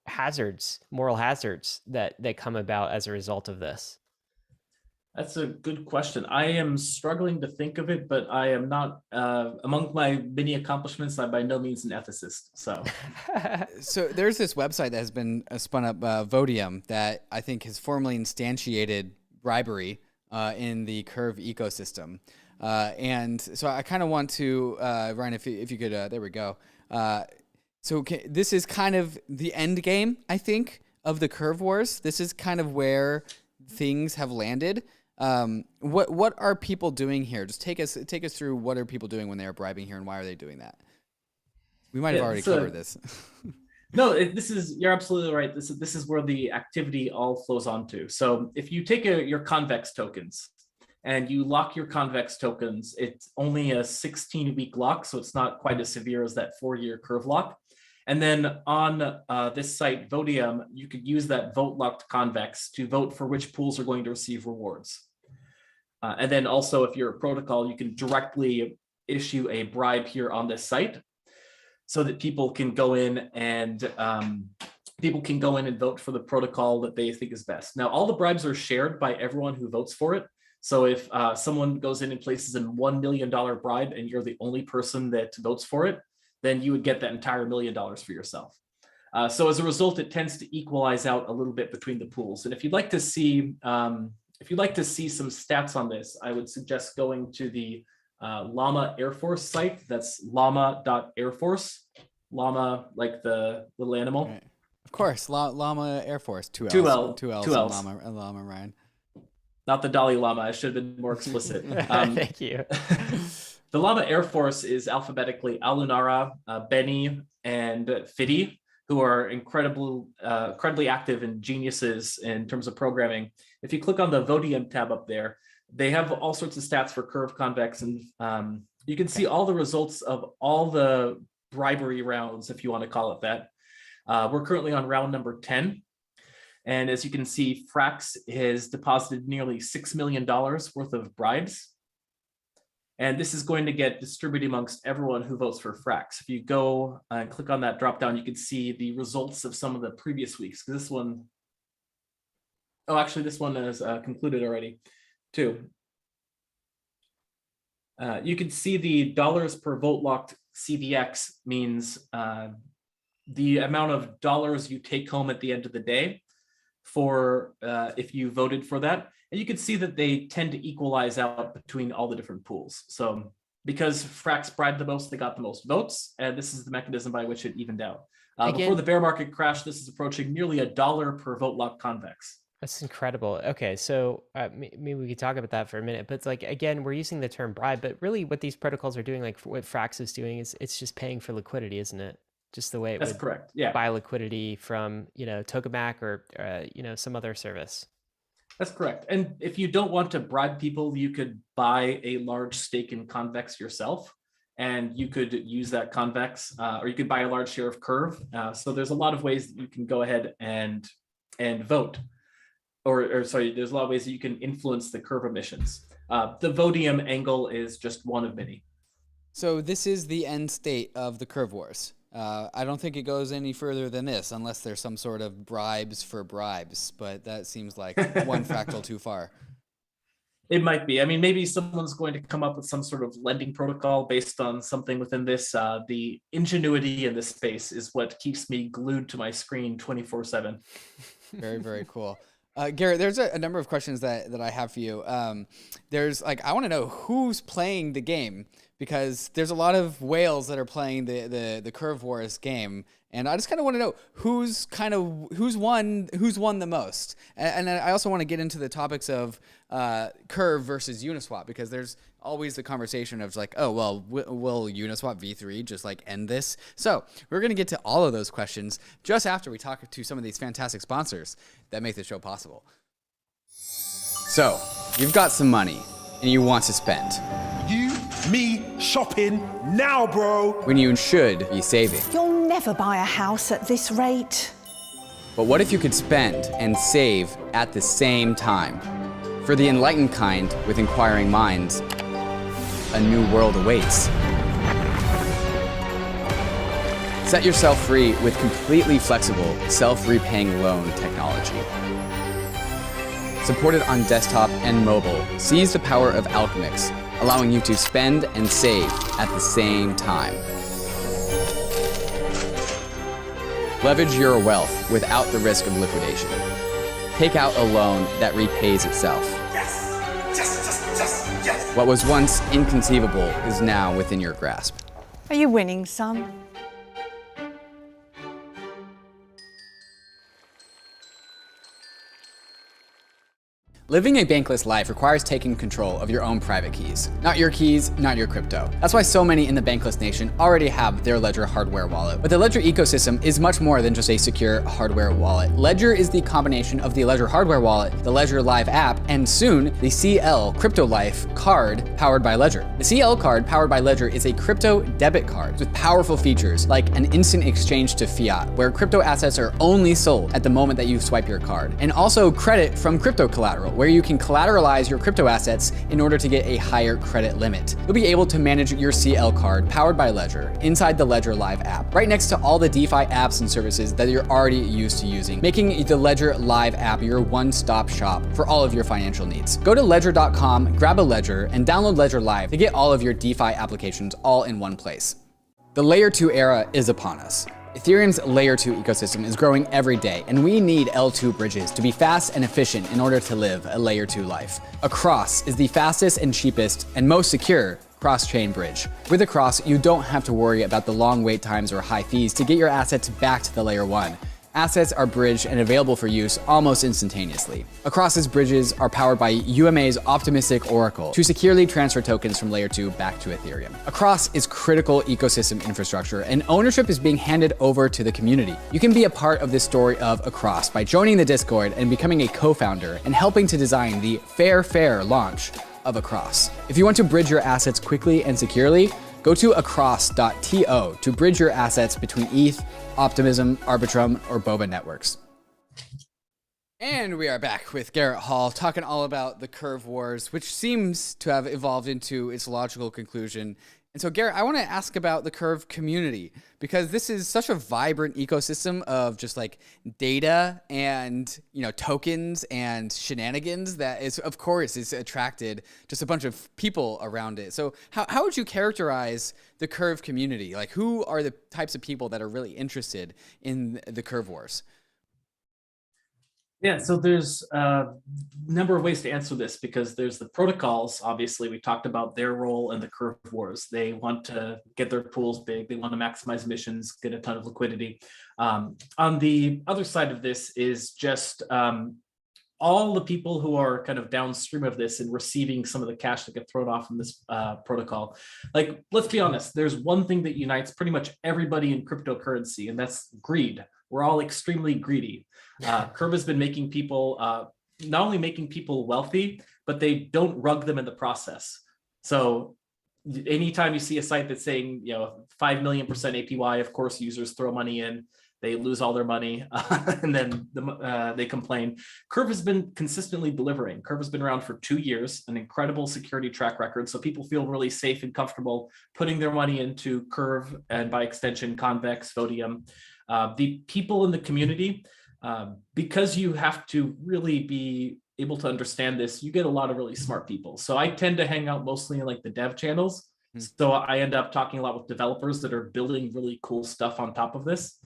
A: hazards, moral hazards that come about as a result of this?
C: That's a good question. I am struggling to think of it, but I am not, among my many accomplishments, I'm by no means an ethicist.
B: So there's this website that has been spun up, Vodium, that I think has formally instantiated bribery in the Curve ecosystem. And so I kind of want to, Ryan, if you could, there we go. This is kind of the end game, I think, of the Curve Wars. This is kind of where things have landed. What are people doing here? Just take us through what are people doing when they are bribing here, and why are they doing that? We might have already covered this.
C: No, you're absolutely right. This is where the activity all flows onto. So if you take your Convex tokens and you lock your Convex tokens, it's only a 16-week lock, so it's not quite as severe as that 4-year curve lock. And then on this site, Vodium, you could use that vote locked Convex to vote for which pools are going to receive rewards. And then also, if you're a protocol, you can directly issue a bribe here on this site so that people can go in and vote for the protocol that they think is best. Now, all the bribes are shared by everyone who votes for it. So if someone goes in and places a $1 million bribe and you're the only person that votes for it, then you would get that entire $1 million for yourself. So as a result, it tends to equalize out a little bit between the pools. And if you'd like to see some stats on this, I would suggest going to the Llama Air Force site. That's llama.airforce. Llama, like the little animal.
B: Right. Of course, Llama Air Force. Two L's. Llama Ryan.
C: Not the Dalai Lama. I should have been more explicit.
A: Thank you.
C: The Llama Air Force is alphabetically Alunara, Benny, and Fiddy, who are incredibly active and geniuses in terms of programming. If you click on the Vodium tab up there, they have all sorts of stats for Curve, Convex, and you can see all the results of all the bribery rounds, if you want to call it that. We're currently on round number 10. And as you can see, Frax has deposited nearly $6 million worth of bribes. And this is going to get distributed amongst everyone who votes for Frax. If you go and click on that dropdown, you can see the results of some of the previous weeks. Because this one, Oh, actually, this one is concluded already, too. You can see the dollars per vote locked CVX means the amount of dollars you take home at the end of the day for if you voted for that. And you can see that they tend to equalize out between all the different pools. So because Frax bribed the most, they got the most votes. And this is the mechanism by which it evened out. Before the bear market crash, this is approaching nearly $1 per vote lock Convex.
A: That's incredible. Okay, so maybe we could talk about that for a minute. But it's like, again, we're using the term bribe, but really what these protocols are doing, like what Frax is doing, is it's just paying for liquidity, isn't it? Just the way it
C: That's
A: would
C: correct. Yeah,
A: buy liquidity from, tokenomics or, some other service.
C: that's correct. And if you don't want to bribe people, you could buy a large stake in Convex yourself, and you could use that Convex, or you could buy a large share of Curve. So there's a lot of ways that you can go ahead and vote. Or sorry, there's a lot of ways that you can influence the Curve emissions. The Vodium angle is just one of many.
B: So this is the end state of the Curve Wars. I don't think it goes any further than this, unless there's some sort of bribes for bribes, but that seems like one fractal too far.
C: It might be. I mean, maybe someone's going to come up with some sort of lending protocol based on something within this. The ingenuity in this space is what keeps me glued to my screen 24/7.
B: Very, very cool. Gerrit, there's a number of questions that I have for you. There's I want to know who's playing the game, because there's a lot of whales that are playing the Curve Wars game, and I just kind of want to know who's won the most. And I also want to get into the topics of Curve versus Uniswap, because there's always the conversation of like, oh, well, will Uniswap v3 just end this? So we're going to get to all of those questions just after we talk to some of these fantastic sponsors that make the show possible. So you've got some money and you want to spend.
D: You, me, shopping now, bro.
B: When you should be saving.
E: You'll never buy a house at this rate.
B: But what if you could spend and save at the same time? For the enlightened kind with inquiring minds, a new world awaits. Set yourself free with completely flexible, self-repaying loan technology. Supported on desktop and mobile, seize the power of ALCHEMIX, allowing you to spend and save at the same time. Leverage your wealth without the risk of liquidation. Take out a loan that repays itself.
D: Yes, yes, yes, yes.
B: What was once inconceivable is now within your grasp.
E: Are you winning some?
B: Living a bankless life requires taking control of your own private keys. Not your keys, not your crypto. That's why so many in the Bankless Nation already have their Ledger hardware wallet. But the Ledger ecosystem is much more than just a secure hardware wallet. Ledger is the combination of the Ledger hardware wallet, the Ledger Live app, and soon the CL Crypto Life card powered by Ledger. The CL card powered by Ledger is a crypto debit card with powerful features like an instant exchange to fiat, where crypto assets are only sold at the moment that you swipe your card, and also credit from crypto collateral, where you can collateralize your crypto assets in order to get a higher credit limit. You'll be able to manage your CL card powered by Ledger inside the Ledger Live app, right next to all the DeFi apps and services that you're already used to using, making the Ledger Live app your one-stop shop for all of your financial needs. Go to ledger.com, grab a Ledger, and download Ledger Live to get all of your DeFi applications all in one place. The Layer 2 era is upon us. Ethereum's Layer 2 ecosystem is growing every day, and we need L2 bridges to be fast and efficient in order to live a Layer 2 life. Across is the fastest and cheapest and most secure cross-chain bridge. With Across, you don't have to worry about the long wait times or high fees to get your assets back to the Layer 1. Assets are bridged and available for use almost instantaneously. Across's bridges are powered by UMA's Optimistic Oracle to securely transfer tokens from Layer 2 back to Ethereum. Across is critical ecosystem infrastructure, and ownership is being handed over to the community. You can be a part of this story of Across by joining the Discord and becoming a co-founder and helping to design the fair launch of Across. If you want to bridge your assets quickly and securely, go to across.to to bridge your assets between ETH, Optimism, Arbitrum, or Boba networks. And we are back with Gerrit Hall talking all about the Curve Wars, which seems to have evolved into its logical conclusion And so, Gerrit, I want to ask about the Curve community, because this is such a vibrant ecosystem of just like data and, you know, tokens and shenanigans that is, of course, is attracted just a bunch of people around it. So how would you characterize the Curve community? Like, who are the types of people that are really interested in the Curve wars?
C: Yeah, so there's a number of ways to answer this, because there's the protocols. Obviously, we talked about their role in the curve wars. They want to get their pools big. They want to maximize emissions, get a ton of liquidity. On the other side of this is just all the people who are kind of downstream of this and receiving some of the cash that get thrown off from this protocol. Like, let's be honest, there's one thing that unites pretty much everybody in cryptocurrency, and that's greed. We're all extremely greedy. Curve has been making people, not only making people wealthy, but they don't rug them in the process. So anytime you see a site that's saying, you know, 5 million% APY, of course, users throw money in, they lose all their money, and then they complain. Curve has been consistently delivering. Curve has been around for 2 years, an incredible security track record. So people feel really safe and comfortable putting their money into Curve, and by extension, Convex, Vodium. The people in the community, because you have to really be able to understand this, you get a lot of really smart people. So I tend to hang out mostly in like the dev channels. So I end up talking a lot with developers that are building really cool stuff on top of this.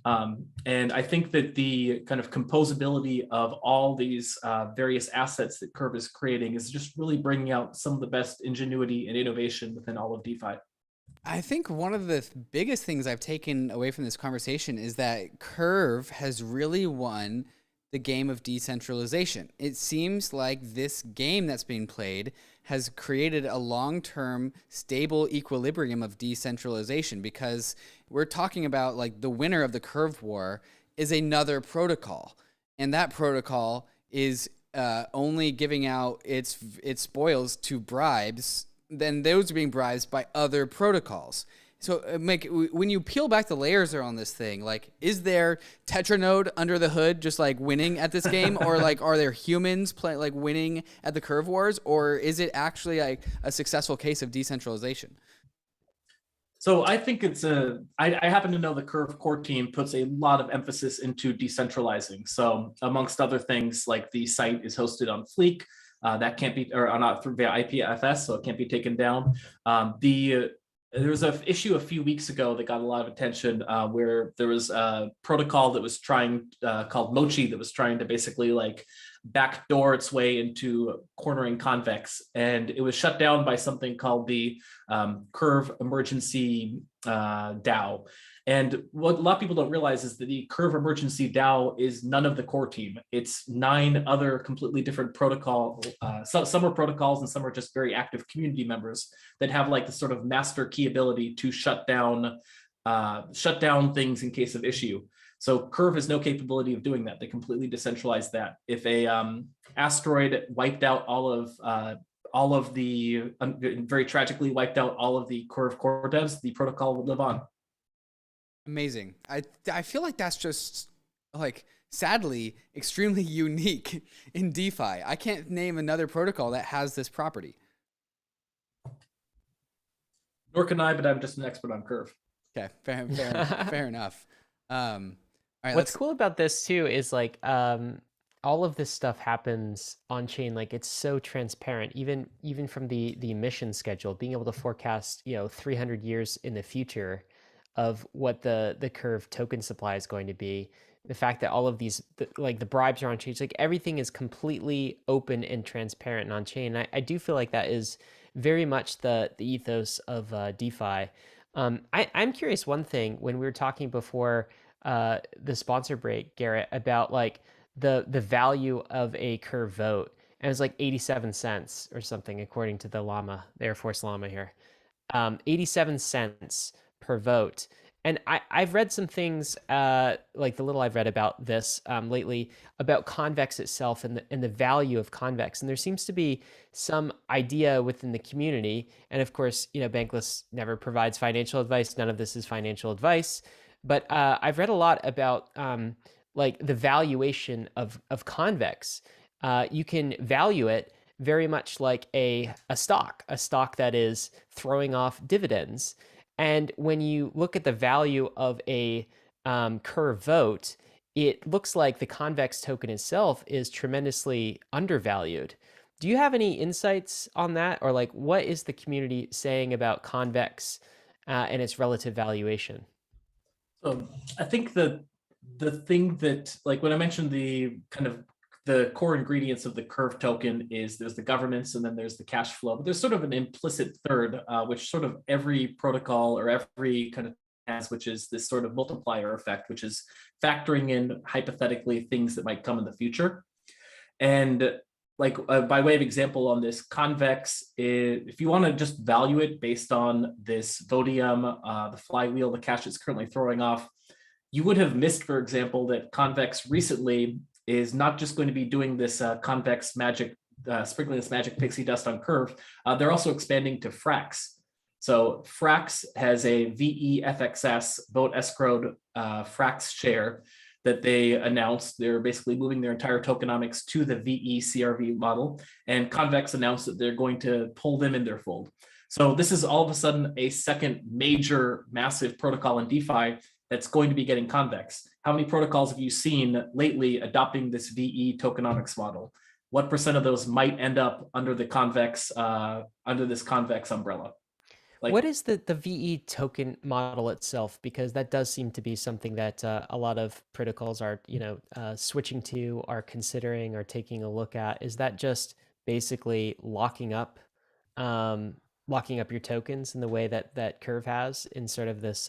C: And I think that the kind of composability of all these various assets that Curve is creating is just really bringing out some of the best ingenuity and innovation within all of DeFi.
B: I think one of the biggest things I've taken away from this conversation is that Curve has really won the game of decentralization. It seems like this game that's being played has created a long-term stable equilibrium of decentralization, because we're talking about like the winner of the Curve war is another protocol, and that protocol is only giving out its spoils to bribes. Then those are being bribed by other protocols. So when you peel back the layers on this thing, like, is there Tetranode under the hood just like winning at this game? Or like, are there humans like winning at the Curve wars? Or is it actually like a successful case of decentralization?
C: So I think it's I happen to know the Curve core team puts a lot of emphasis into decentralizing. So amongst other things, like the site is hosted on Fleek, that can't be, or not through via IPFS, so it can't be taken down. There was an issue a few weeks ago that got a lot of attention, where there was a protocol that was trying, called Mochi, that was trying to basically like backdoor its way into cornering Convex, and it was shut down by something called the Curve Emergency DAO. And what a lot of people don't realize is that the Curve Emergency DAO is none of the core team. It's 9 other completely different protocol. Some are protocols and some are just very active community members that have like the sort of master key ability to shut down things in case of issue. So Curve has no capability of doing that. They completely decentralized that. If a asteroid wiped out all of the, very tragically wiped out all of the Curve core devs, the protocol would live on.
B: Amazing. I feel like that's just like, sadly, extremely unique in DeFi. I can't name another protocol that has this property.
C: Nor can I, but I'm just an expert on Curve.
B: Okay, fair enough. All right,
A: What's cool about this too is like all of this stuff happens on chain. Like, it's so transparent, even from the emission schedule, being able to forecast, 300 years in the future of what the Curve token supply is going to be. The fact that all of these, like the bribes are on chain, like everything is completely open and transparent and on chain. I do feel like that is very much the ethos of DeFi. I'm curious one thing, when we were talking before the sponsor break, Gerrit, about like the value of a Curve vote, and it was like 87 cents or something, according to the llama, the Air Force llama here. 87 cents per vote. And I've read some things, like the little I've read about this lately, about Convex itself and the value of Convex. And there seems to be some idea within the community. And of course, Bankless never provides financial advice. None of this is financial advice. But I've read a lot about like the valuation of Convex. You can value it very much like a stock that is throwing off dividends. And when you look at the value of a Curve vote, it looks like the Convex token itself is tremendously undervalued. Do you have any insights on that, or like what is the community saying about Convex and its relative valuation?
C: So I think the thing that, like when I mentioned the kind of the core ingredients of the Curve token is there's the governance and then there's the cash flow, but there's sort of an implicit third, which sort of every protocol or every kind of has, which is this sort of multiplier effect, which is factoring in hypothetically things that might come in the future. And like by way of example on this, Convex, if you want to just value it based on this Vodium, the flywheel, the cash it's currently throwing off, you would have missed, for example, that Convex recently is not just going to be doing this Convex magic, sprinkling this magic pixie dust on Curve. They're also expanding to Frax. So Frax has a VEFXS vote escrowed Frax share that they announced. They're basically moving their entire tokenomics to the VECRV model, and Convex announced that they're going to pull them in their fold. So this is all of a sudden a second major massive protocol in DeFi that's going to be getting Convex. How many protocols have you seen lately adopting this VE tokenomics model? What % of those might end up under the Convex, under this Convex umbrella? Like,
A: what is the VE token model itself? Because that does seem to be something that a lot of protocols are, switching to, are considering, or taking a look at. Is that just basically locking up your tokens in the way that Curve has in sort of this,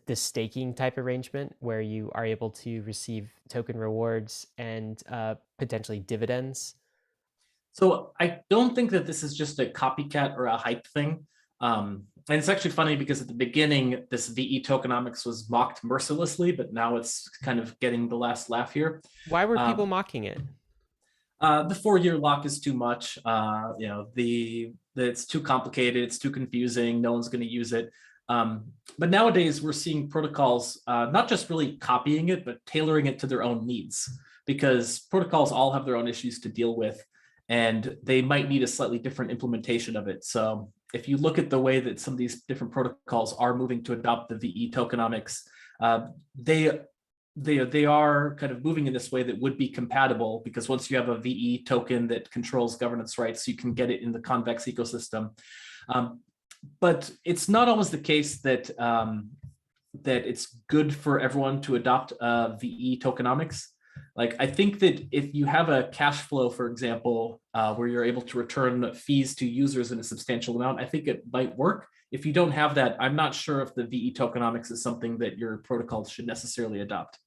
A: this staking type arrangement where you are able to receive token rewards and potentially dividends?
C: so I don't think that this is just a copycat or a hype thing. And it's actually funny because at the beginning, this VE tokenomics was mocked mercilessly, but now it's kind of getting the last laugh here.
A: Why were people mocking it?
C: The 4-year lock is too much. It's too complicated. It's too confusing. No one's going to use it. But nowadays, we're seeing protocols not just really copying it, but tailoring it to their own needs, because protocols all have their own issues to deal with, and they might need a slightly different implementation of it. So if you look at the way that some of these different protocols are moving to adopt the VE tokenomics, they are kind of moving in this way that would be compatible, because once you have a VE token that controls governance rights, you can get it in the Convex ecosystem. But it's not always the case that that it's good for everyone to adopt VE tokenomics. Like, I think that if you have a cash flow, for example, where you're able to return fees to users in a substantial amount, I think it might work. If you don't have that, I'm not sure if the VE tokenomics is something that your protocol should necessarily adopt.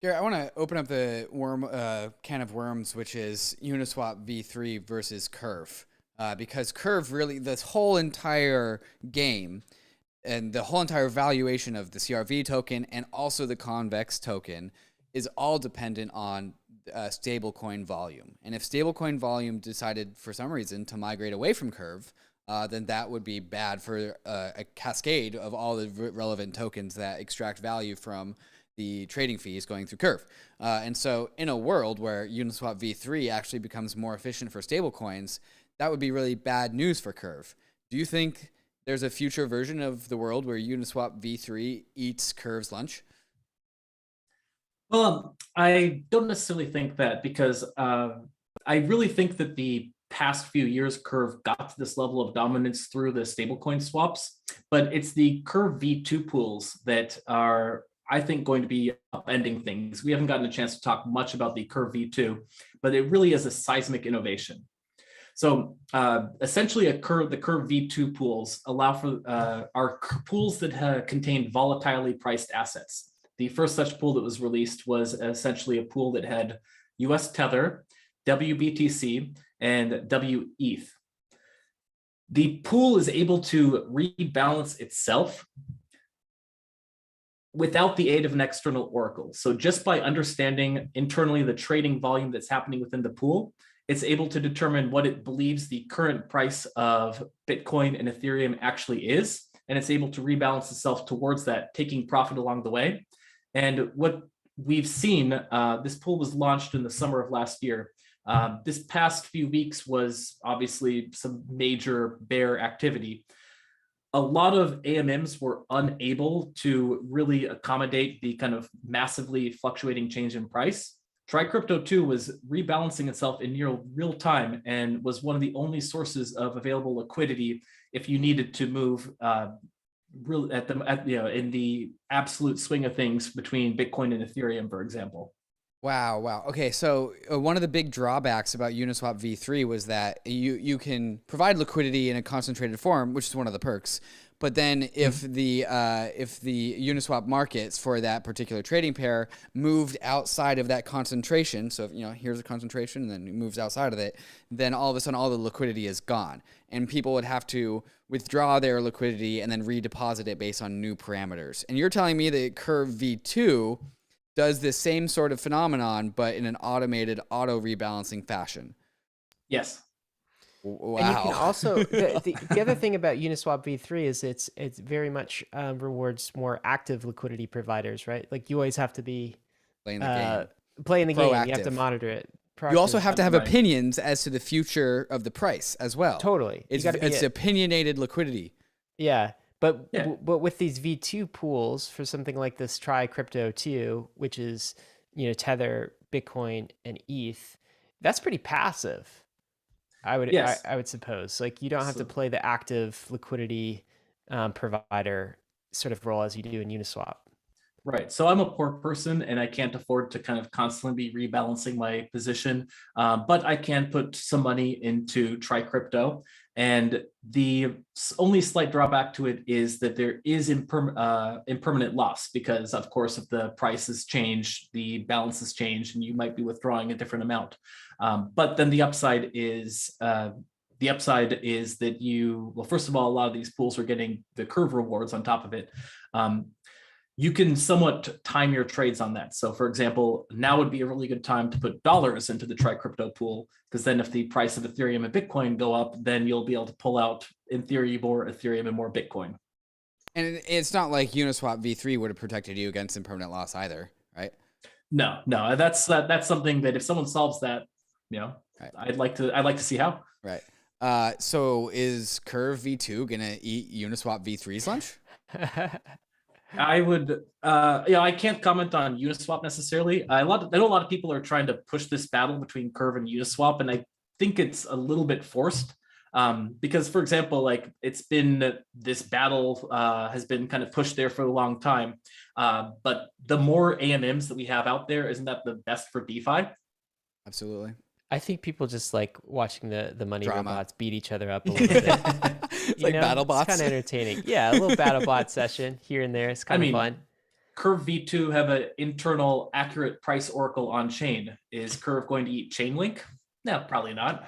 B: Gerrit, I want to open up the can of worms, which is Uniswap v3 versus Curve. Because Curve really, this whole entire game and the whole entire valuation of the CRV token and also the Convex token is all dependent on stablecoin volume. And if stablecoin volume decided for some reason to migrate away from Curve, then that would be bad for a cascade of all the relevant tokens that extract value from the trading fees going through Curve. And so in a world where Uniswap v3 actually becomes more efficient for stablecoins, that would be really bad news for Curve. Do you think there's a future version of the world where Uniswap v3 eats Curve's lunch?
C: Well, I don't necessarily think that, because I really think that the past few years Curve got to this level of dominance through the stablecoin swaps, but it's the Curve v2 pools that are, I think, going to be upending things. We haven't gotten a chance to talk much about the Curve v2, but it really is a seismic innovation. So essentially, the Curve v2 pools allow for are pools that contain volatilely priced assets. The first such pool that was released was essentially a pool that had US Tether, WBTC, and WETH. The pool is able to rebalance itself without the aid of an external oracle. So just by understanding internally the trading volume that's happening within the pool, it's able to determine what it believes the current price of Bitcoin and Ethereum actually is, and it's able to rebalance itself towards that, taking profit along the way. And what we've seen this pool was launched in the summer of last year. This past few weeks was obviously some major bear activity. A lot of AMMs were unable to really accommodate the kind of massively fluctuating change in price. TryCrypto 2 was rebalancing itself in near real time and was one of the only sources of available liquidity if you needed to move really in the absolute swing of things between Bitcoin and Ethereum, for example.
B: Wow. Okay, so one of the big drawbacks about Uniswap v3 was that you can provide liquidity in a concentrated form, which is one of the perks. But then if the Uniswap markets for that particular trading pair moved outside of that concentration, so if, here's a concentration and then it moves outside of it, then all of a sudden all the liquidity is gone, and people would have to withdraw their liquidity and then redeposit it based on new parameters. And you're telling me that Curve v2 does this same sort of phenomenon, but in an automated auto rebalancing fashion.
C: Yes.
B: Wow.
A: And you can also the other thing about Uniswap v3 is it's very much rewards more active liquidity providers, right? Like you always have to be
B: playing the game.
A: Playing the game. You have to
B: Proactive.
A: monitor it.
B: You also have to have
C: Right.
B: opinions as to the future of the price as well.
A: Totally.
B: It's
A: You gotta be
B: opinionated liquidity.
A: Yeah. But
C: Yeah.
A: but with these V2 pools for something like this TryCrypto 2, which is, Tether, Bitcoin, and ETH, that's pretty passive.
C: Yes.
A: I would suppose. Like you don't have to play the active liquidity provider sort of role as you do in Uniswap.
C: Right. So I'm a poor person and I can't afford to kind of constantly be rebalancing my position, but I can put some money into TryCrypto. And the only slight drawback to it is that there is impermanent loss because, of course, if the prices change, the balances change, and you might be withdrawing a different amount. But then the upside is that first of all, a lot of these pools are getting the curve rewards on top of it. You can somewhat time your trades on that. So for example, now would be a really good time to put dollars into the TryCrypto pool, because then if the price of Ethereum and Bitcoin go up, then you'll be able to pull out, in theory, more Ethereum and more Bitcoin.
B: And it's not like Uniswap v3 would have protected you against impermanent loss either, right?
C: No, that's something that if someone solves that,
B: Right.
C: I'd like to see how.
B: Right. So is Curve v2 gonna eat Uniswap v3's lunch?
C: I would, I can't comment on Uniswap necessarily. I know a lot of people are trying to push this battle between Curve and Uniswap, and I think it's a little bit forced. Because, for example, like this battle has been kind of pushed there for a long time. But the more AMMs that we have out there, isn't that the best for DeFi?
B: Absolutely.
A: I think people just like watching the money
B: Drama.
A: robots beat each other up a little bit.
B: It's like battle bots.
A: It's kind of entertaining. Yeah, a little battle bot session here and there. It's kind of fun.
C: Curve v2 have an internal accurate price oracle on chain. Is Curve going to eat Chainlink? No, probably not.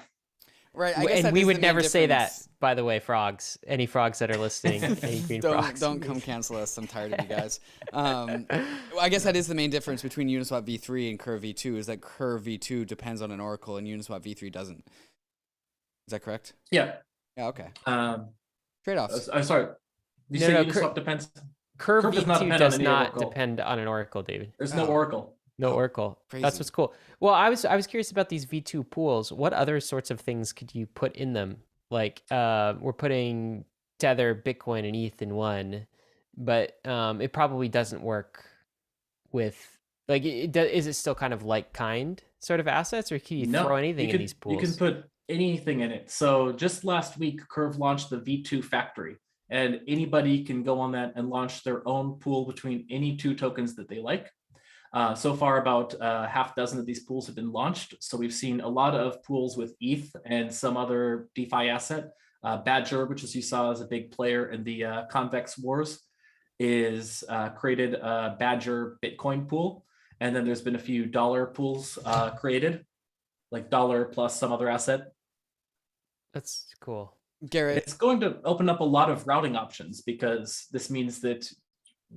B: Right. I guess
A: And
B: that
A: we
B: is
A: would
B: the main
A: never say that,
B: difference.
A: by the way, frogs. Any frogs that are listening, any green frogs.
B: Don't come cancel us. I'm tired of you guys. I guess that is the main difference between Uniswap v3 and Curve v2 is that Curve v2 depends on an oracle and Uniswap v3 doesn't. Is that correct?
C: Yeah.
B: Yeah. Okay.
C: Trade-offs.
B: Trade-offs.
C: I'm sorry. You say Uniswap depends?
A: Curve
C: Curve does not
A: V2
C: depend
A: does
C: on any
A: not
C: oracle.
A: depend on an oracle, David.
C: There's no oracle.
A: No oracle.
B: crazy.
A: That's what's cool. Well, I was curious about these V2 pools. What other sorts of things could you put in them? Like we're putting Tether, Bitcoin, and ETH in one, but it probably doesn't work with like is it still kind of like kind sort of assets, or can you throw anything in these pools?
C: You can put anything in it. So just last week, Curve launched the V2 factory, and anybody can go on that and launch their own pool between any two tokens that they like. So far, about half dozen of these pools have been launched. So we've seen a lot of pools with ETH and some other DeFi asset. Badger, which as you saw is a big player in the Convex wars, is created a Badger Bitcoin pool. And then there's been a few dollar pools created, like dollar plus some other asset.
A: That's cool.
B: Gerrit.
C: It's going to open up a lot of routing options, because this means that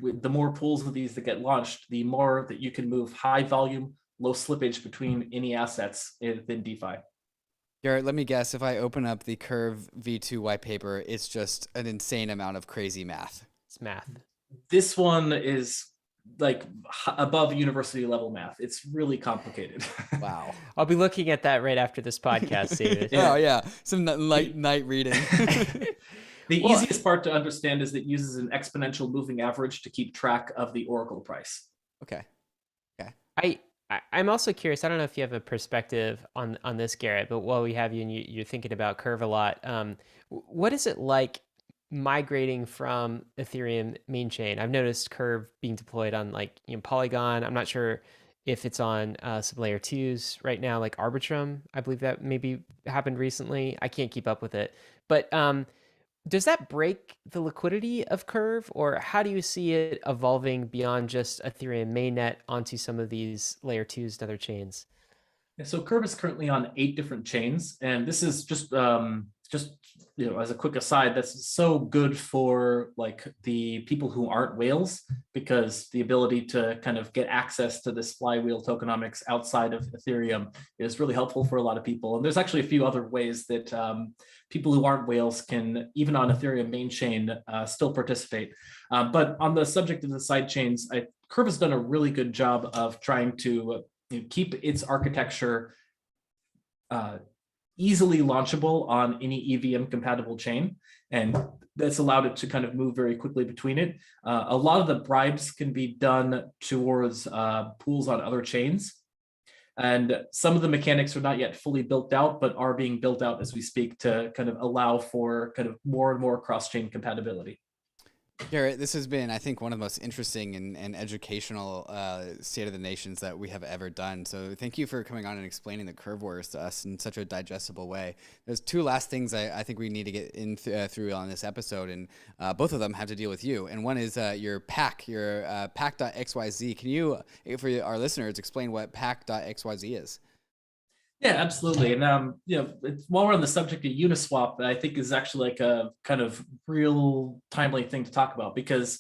C: with the more pools of these that get launched, the more that you can move high volume, low slippage between any assets within DeFi.
B: Gerrit, let me guess. If I open up the Curve v2 white paper, it's just an insane amount of crazy math.
A: It's math.
C: This one is like above university level math. It's really complicated.
B: Wow.
A: I'll be looking at that right after this podcast, David.
B: Oh yeah, some night reading.
C: The
A: Well,
C: easiest part to understand is that it uses an exponential moving average to keep track of the Oracle price.
B: Okay.
A: I'm also curious. I don't know if you have a perspective on this, Gerrit, but while we have you and you're thinking about Curve a lot, what is it like migrating from Ethereum main chain? I've noticed Curve being deployed on like Polygon. I'm not sure if it's on some layer twos right now, like Arbitrum. I believe that maybe happened recently. I can't keep up with it, but does that break the liquidity of Curve, or how do you see it evolving beyond just Ethereum mainnet onto some of these layer twos and other chains?
C: Yeah, so Curve is currently on 8 different chains, and this is just as a quick aside, that's so good for like the people who aren't whales, because the ability to kind of get access to this flywheel tokenomics outside of Ethereum is really helpful for a lot of people. And there's actually a few other ways that people who aren't whales can, even on Ethereum main chain, still participate. But on the subject of the side chains, Curve has done a really good job of trying to keep its architecture easily launchable on any EVM compatible chain. And that's allowed it to kind of move very quickly between it. A lot of the bribes can be done towards pools on other chains. And some of the mechanics are not yet fully built out, but are being built out as we speak to kind of allow for kind of more and more cross-chain compatibility.
B: Gerrit, this has been, I think, one of the most interesting and educational State of the Nations that we have ever done. So thank you for coming on and explaining the Curve Wars to us in such a digestible way. There's 2 last things I think we need to get in through on this episode, and both of them have to deal with you. And one is your PAC, your PAC.xyz. Can you, for our listeners, explain what PAC.xyz is?
C: Yeah, absolutely. And while we're on the subject of Uniswap, I think is actually like a kind of real timely thing to talk about, because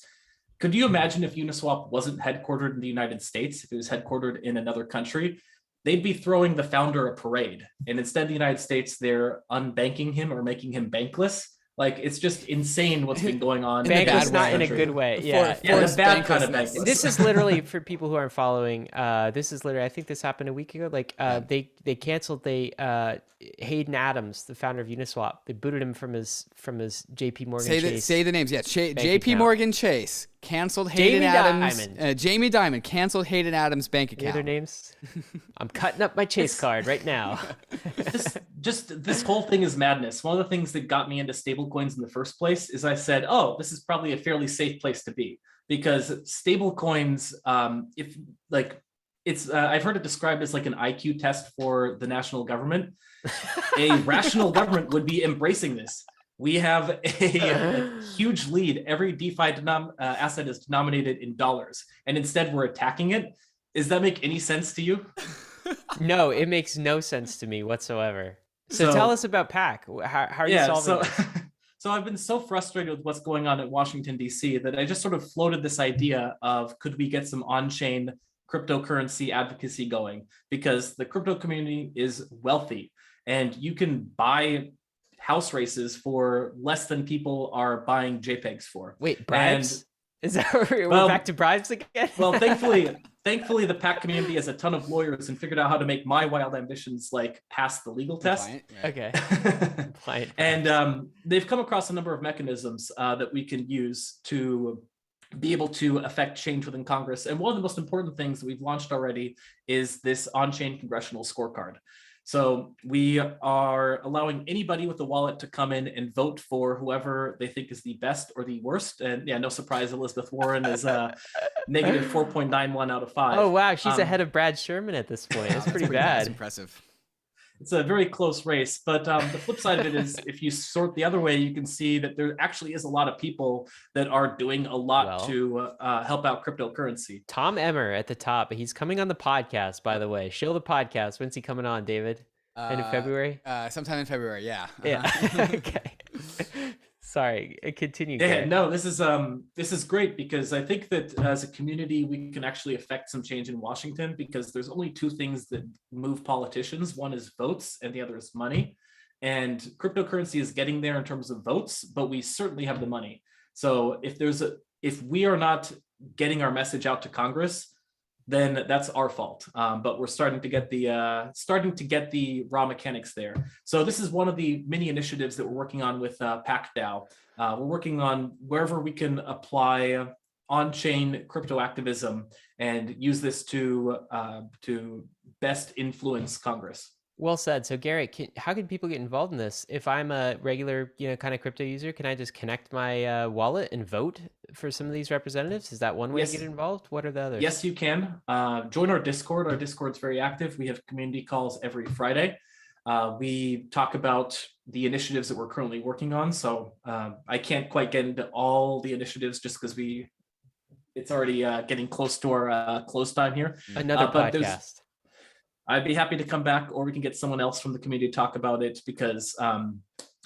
C: could you imagine if Uniswap wasn't headquartered in the United States, if it was headquartered in another country? They'd be throwing the founder a parade. And instead, the United States, they're unbanking him or making him bankless. Like, it's just insane what's been going on.
A: Bankless, not in a good way. Yeah,
C: the bad kind of bankless.
A: This is literally, for people who aren't following, this is literally, I think this happened a week ago. Like, they canceled Hayden Adams, the founder of Uniswap. They booted him from his JP Morgan Chase.
B: Say the names. Yeah, JP Morgan Chase canceled Hayden Adams. Jamie Dimon canceled Hayden Adams' bank account.
A: Other names? I'm cutting up my Chase card right now.
C: Just this whole thing is madness. One of the things that got me into stablecoins in the first place is I said, oh, this is probably a fairly safe place to be, because stablecoins, I've heard it described as like an IQ test for the national government. A rational government would be embracing this. We have a huge lead. Every DeFi asset is denominated in dollars, and instead we're attacking it. Does that make any sense to you?
A: No, it makes no sense to me whatsoever. So tell us about PAC. How are you solving this?
C: So I've been so frustrated with what's going on at Washington, D.C. that I just sort of floated this idea of, could we get some on-chain cryptocurrency advocacy going? Because the crypto community is wealthy, and you can buy house races for less than people are buying JPEGs for.
A: Wait, bribes? Is that we're back to bribes again?
C: Well, thankfully, the PAC community has a ton of lawyers and figured out how to make my wild ambitions like pass the legal test.
A: Okay.
C: And they've come across a number of mechanisms that we can use to be able to affect change within Congress. And one of the most important things that we've launched already is this on-chain congressional scorecard. So we are allowing anybody with a wallet to come in and vote for whoever they think is the best or the worst. And yeah, no surprise, Elizabeth Warren is negative 4.91 out of 5.
A: Oh, wow. She's ahead of Brad Sherman at this point. That's pretty bad.
B: That's impressive.
C: It's a very close race, but the flip side of it is, if you sort the other way, you can see that there actually is a lot of people that are doing a lot to help out cryptocurrency.
A: Tom Emmer at the top. He's coming on the podcast, by the way. Show the podcast. When's he coming on, David? End of February?
B: Sometime in February, yeah.
A: Yeah. Okay. Sorry, continue.
C: Yeah, no, this is great, because I think that as a community, we can actually affect some change in Washington, because there's only 2 things that move politicians. One is votes and the other is money. And cryptocurrency is getting there in terms of votes, but we certainly have the money. So if there's if we are not getting our message out to Congress, then that's our fault. But we're starting to get the raw mechanics there. So this is one of the many initiatives that we're working on with PAC.xyz. We're working on wherever we can apply on-chain crypto activism and use this to best influence Congress.
A: Well said. So Gerrit, how can people get involved in this? If I'm a regular, kind of crypto user, can I just connect my wallet and vote for some of these representatives? Is that one way to get involved? What are the others?
C: Yes, you can. Join our Discord. Our Discord's very active. We have community calls every Friday. We talk about the initiatives that we're currently working on. So I can't quite get into all the initiatives just because it's already getting close to our close time here.
A: Another podcast.
C: I'd be happy to come back, or we can get someone else from the community to talk about it, because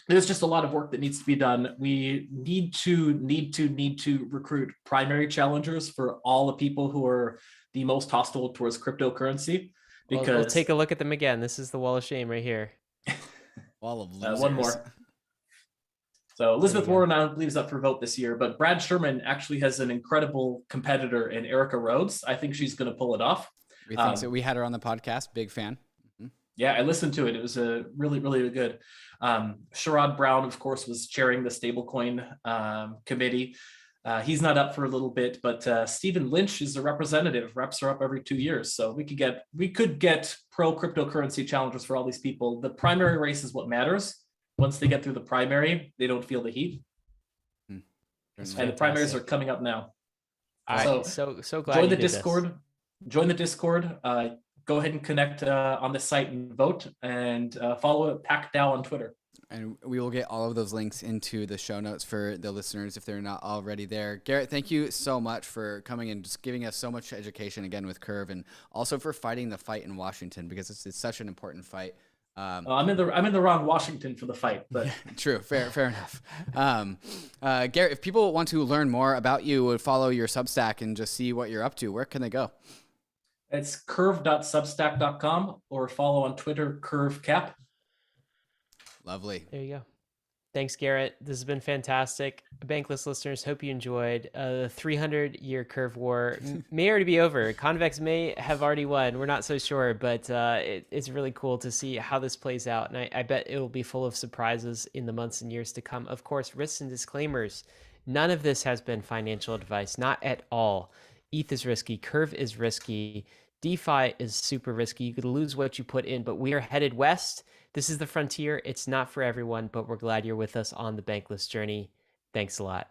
C: there's just a lot of work that needs to be done. We need to recruit primary challengers for all the people who are the most hostile towards cryptocurrency. Because
A: we'll take a look at them again. This is the wall of shame right here.
B: Wall of losers.
C: One more. So Elizabeth Warren, I believe, is up for vote this year, but Brad Sherman actually has an incredible competitor in Erica Rhodes. I think she's going to pull it off.
B: We think so. We had her on the podcast. Big fan.
C: Yeah, I listened to it. It was a really, really good. Sherrod Brown, of course, was chairing the stablecoin committee. He's not up for a little bit, but Stephen Lynch is a representative. Reps are up every 2 years, so we could get pro cryptocurrency challengers for all these people. The primary race is what matters. Once they get through the primary, they don't feel the heat. And the primaries are coming up now.
A: So glad
C: join the Discord. Join the Discord. Go ahead and connect on the site and vote, and follow PAC.xyz on Twitter.
B: And we will get all of those links into the show notes for the listeners if they're not already there. Gerrit, thank you so much for coming and just giving us so much education again with Curve, and also for fighting the fight in Washington, because it's such an important fight.
C: I'm in the wrong Washington for the fight, but
B: true, fair enough. Gerrit, if people want to learn more about you, or follow your Substack and just see what you're up to, where can they go?
C: It's curve.substack.com, or follow on Twitter, CurveCap.
B: Lovely.
A: There you go. Thanks, Gerrit. This has been fantastic. Bankless listeners, hope you enjoyed. The 300-year Curve War may already be over. Convex may have already won. We're not so sure, but it's really cool to see how this plays out. And I bet it will be full of surprises in the months and years to come. Of course, risks and disclaimers. None of this has been financial advice, not at all. ETH is risky. Curve is risky. DeFi is super risky. You could lose what you put in, but we are headed west. This is the frontier. It's not for everyone, but we're glad you're with us on the Bankless journey. Thanks a lot.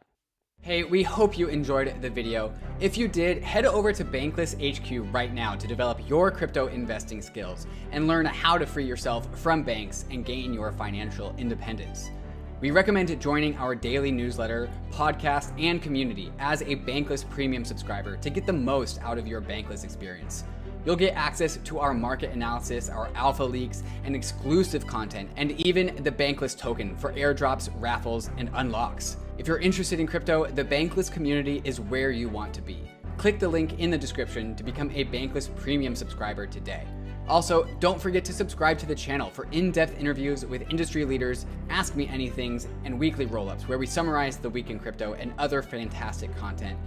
B: Hey, we hope you enjoyed the video. If you did, head over to Bankless HQ right now to develop your crypto investing skills and learn how to free yourself from banks and gain your financial independence. We recommend joining our daily newsletter, podcast, and community as a Bankless Premium subscriber to get the most out of your Bankless experience. You'll get access to our market analysis, our alpha leaks, and exclusive content, and even the Bankless token for airdrops, raffles, and unlocks. If you're interested in crypto, the Bankless community is where you want to be. Click the link in the description to become a Bankless Premium subscriber today. Also, don't forget to subscribe to the channel for in-depth interviews with industry leaders, Ask Me Anythings, and weekly roll-ups where we summarize the week in crypto and other fantastic content.